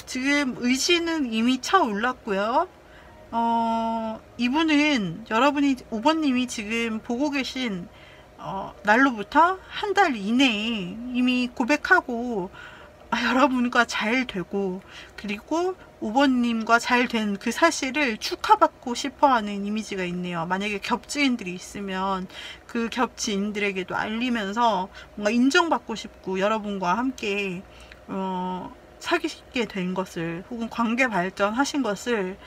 지금 의지는 이미 차올랐고요. 이분은 여러분이 5번님이 지금 보고 계신 날로부터 한 달 이내에 이미 고백하고 여러분과 잘 되고, 그리고 5번님과 잘 된 그 사실을 축하받고 싶어하는 이미지가 있네요. 만약에 겹지인들이 있으면 그 겹지인들에게도 알리면서 뭔가 인정받고 싶고, 여러분과 함께 사귀게 된 것을, 혹은 관계 발전하신 것을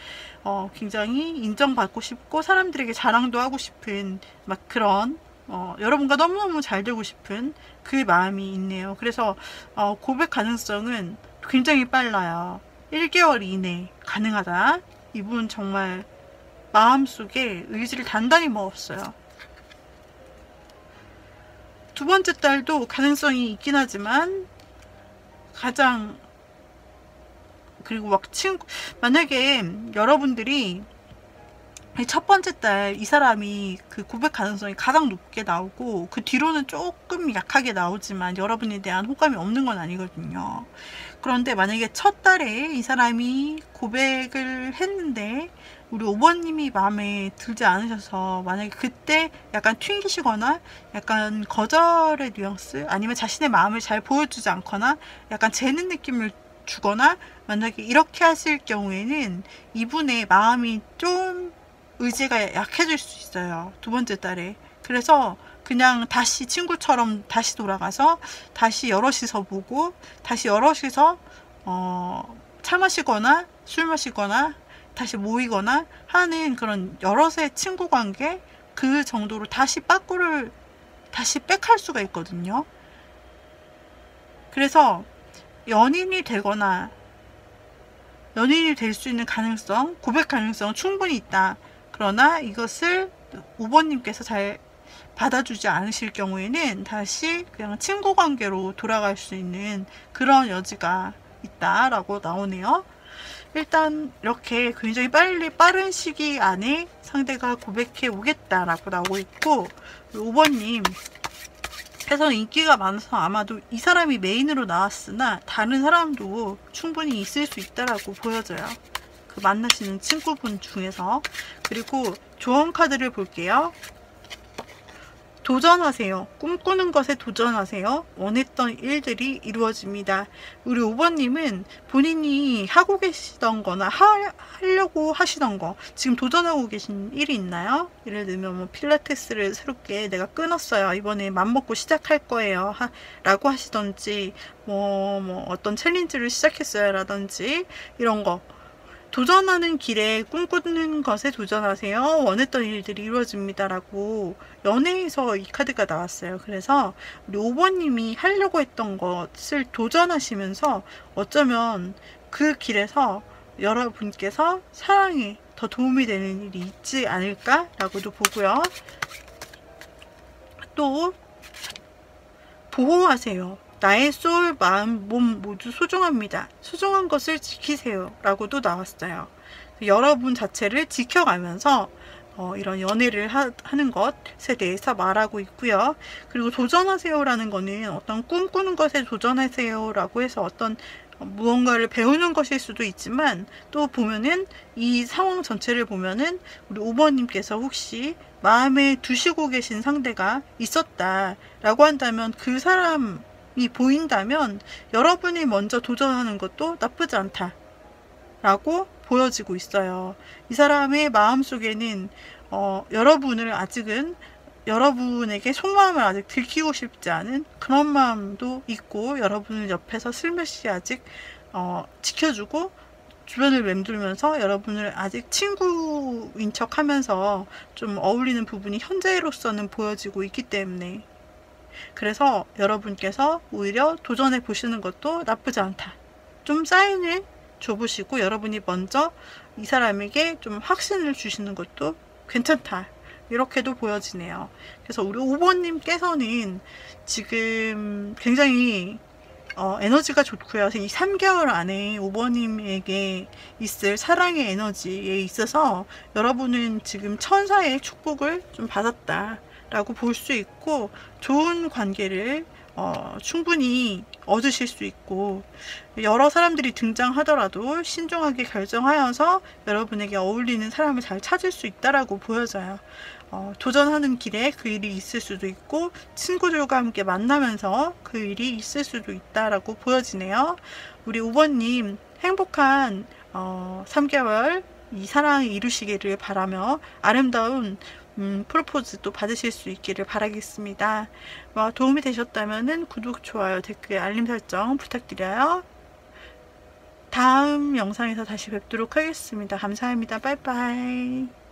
굉장히 인정받고 싶고, 사람들에게 자랑도 하고 싶은 막 그런 여러분과 너무너무 잘 되고 싶은 그 마음이 있네요. 그래서 고백 가능성은 굉장히 빨라요. 1개월 이내 가능하다. 이분 정말 마음속에 의지를 단단히 먹었어요. 두 번째 딸도 가능성이 있긴 하지만 가장, 그리고 막 만약에 여러분들이 첫 번째 딸 이 사람이 그 고백 가능성이 가장 높게 나오고, 그 뒤로는 조금 약하게 나오지만 여러분에 대한 호감이 없는 건 아니거든요. 그런데 만약에 첫 딸에 이 사람이 고백을 했는데 우리 5번님이 마음에 들지 않으셔서, 만약에 그때 약간 튕기시거나 약간 거절의 뉘앙스, 아니면 자신의 마음을 잘 보여주지 않거나 약간 재는 느낌을 주거나, 만약에 이렇게 하실 경우에는 이분의 마음이 좀 의지가 약해질 수 있어요. 두 번째 딸에. 그래서 그냥 다시 친구처럼 다시 돌아가서 다시 여럿이서 보고, 다시 여럿이서 차 마시거나 술 마시거나 다시 모이거나 하는 그런 여럿의 친구 관계, 그 정도로 다시 빠꾸를 다시 백할 수가 있거든요. 그래서 연인이 되거나 연인이 될 수 있는 가능성, 고백 가능성 충분히 있다. 그러나 이것을 5번님께서 잘 받아주지 않으실 경우에는 다시 그냥 친구 관계로 돌아갈 수 있는 그런 여지가 있다라고 나오네요. 일단 이렇게 굉장히 빠른 시기 안에 상대가 고백해 오겠다라고 나오고 있고, 5번님 해서 인기가 많아서 아마도 이 사람이 메인으로 나왔으나 다른 사람도 충분히 있을 수 있다라고 보여져요. 그 만나시는 친구분 중에서. 그리고 조언 카드를 볼게요. 도전하세요. 꿈꾸는 것에 도전하세요. 원했던 일들이 이루어집니다. 우리 5번님은 본인이 하고 계시던 거나 하려고 하시던 거, 지금 도전하고 계신 일이 있나요? 예를 들면 뭐 필라테스를 새롭게 내가 끊었어요. 이번에 맘먹고 시작할 거예요. 라고 하시던지, 뭐 어떤 챌린지를 시작했어요. 라든지 이런 거. 도전하는 길에 꿈꾸는 것에 도전하세요. 원했던 일들이 이루어집니다. 라고 연애에서 이 카드가 나왔어요. 그래서 우리 5번님이 하려고 했던 것을 도전하시면서 어쩌면 그 길에서 여러분께서 사랑에 더 도움이 되는 일이 있지 않을까? 라고도 보고요. 또 보호하세요. 나의 소울, 마음, 몸 모두 소중합니다. 소중한 것을 지키세요. 라고도 나왔어요. 여러분 자체를 지켜가면서 이런 연애를 하는 것에 대해서 말하고 있고요. 그리고 도전하세요 라는 거는 어떤 꿈꾸는 것에 도전하세요 라고 해서 어떤 무언가를 배우는 것일 수도 있지만, 또 보면은 이 상황 전체를 보면은 우리 5번님께서 혹시 마음에 두시고 계신 상대가 있었다라고 한다면, 그 사람이 보인다면 여러분이 먼저 도전하는 것도 나쁘지 않다라고 보여지고 있어요. 이 사람의 마음속에는 여러분을 아직은, 여러분에게 속마음을 아직 들키고 싶지 않은 그런 마음도 있고, 여러분을 옆에서 슬며시 아직 지켜주고 주변을 맴돌면서 여러분을 아직 친구인 척 하면서 좀 어울리는 부분이 현재로서는 보여지고 있기 때문에, 그래서 여러분께서 오히려 도전해 보시는 것도 나쁘지 않다. 좀 사인을 줘보시고 여러분이 먼저 이 사람에게 좀 확신을 주시는 것도 괜찮다, 이렇게도 보여지네요. 그래서 우리 5번님께서는 지금 굉장히 에너지가 좋고요. 이 3개월 안에 5번님에게 있을 사랑의 에너지에 있어서 여러분은 지금 천사의 축복을 좀 받았다 라고 볼 수 있고, 좋은 관계를 충분히 얻으실 수 있고, 여러 사람들이 등장하더라도 신중하게 결정하여서 여러분에게 어울리는 사람을 잘 찾을 수 있다라고 보여져요. 도전하는 길에 그 일이 있을 수도 있고, 친구들과 함께 만나면서 그 일이 있을 수도 있다라고 보여지네요. 우리 5번님 행복한 3개월 이 사랑을 이루시기를 바라며 아름다운 프로포즈도 받으실 수 있기를 바라겠습니다. 도움이 되셨다면 구독, 좋아요, 댓글, 알림 설정 부탁드려요. 다음 영상에서 다시 뵙도록 하겠습니다. 감사합니다. 빠이빠이.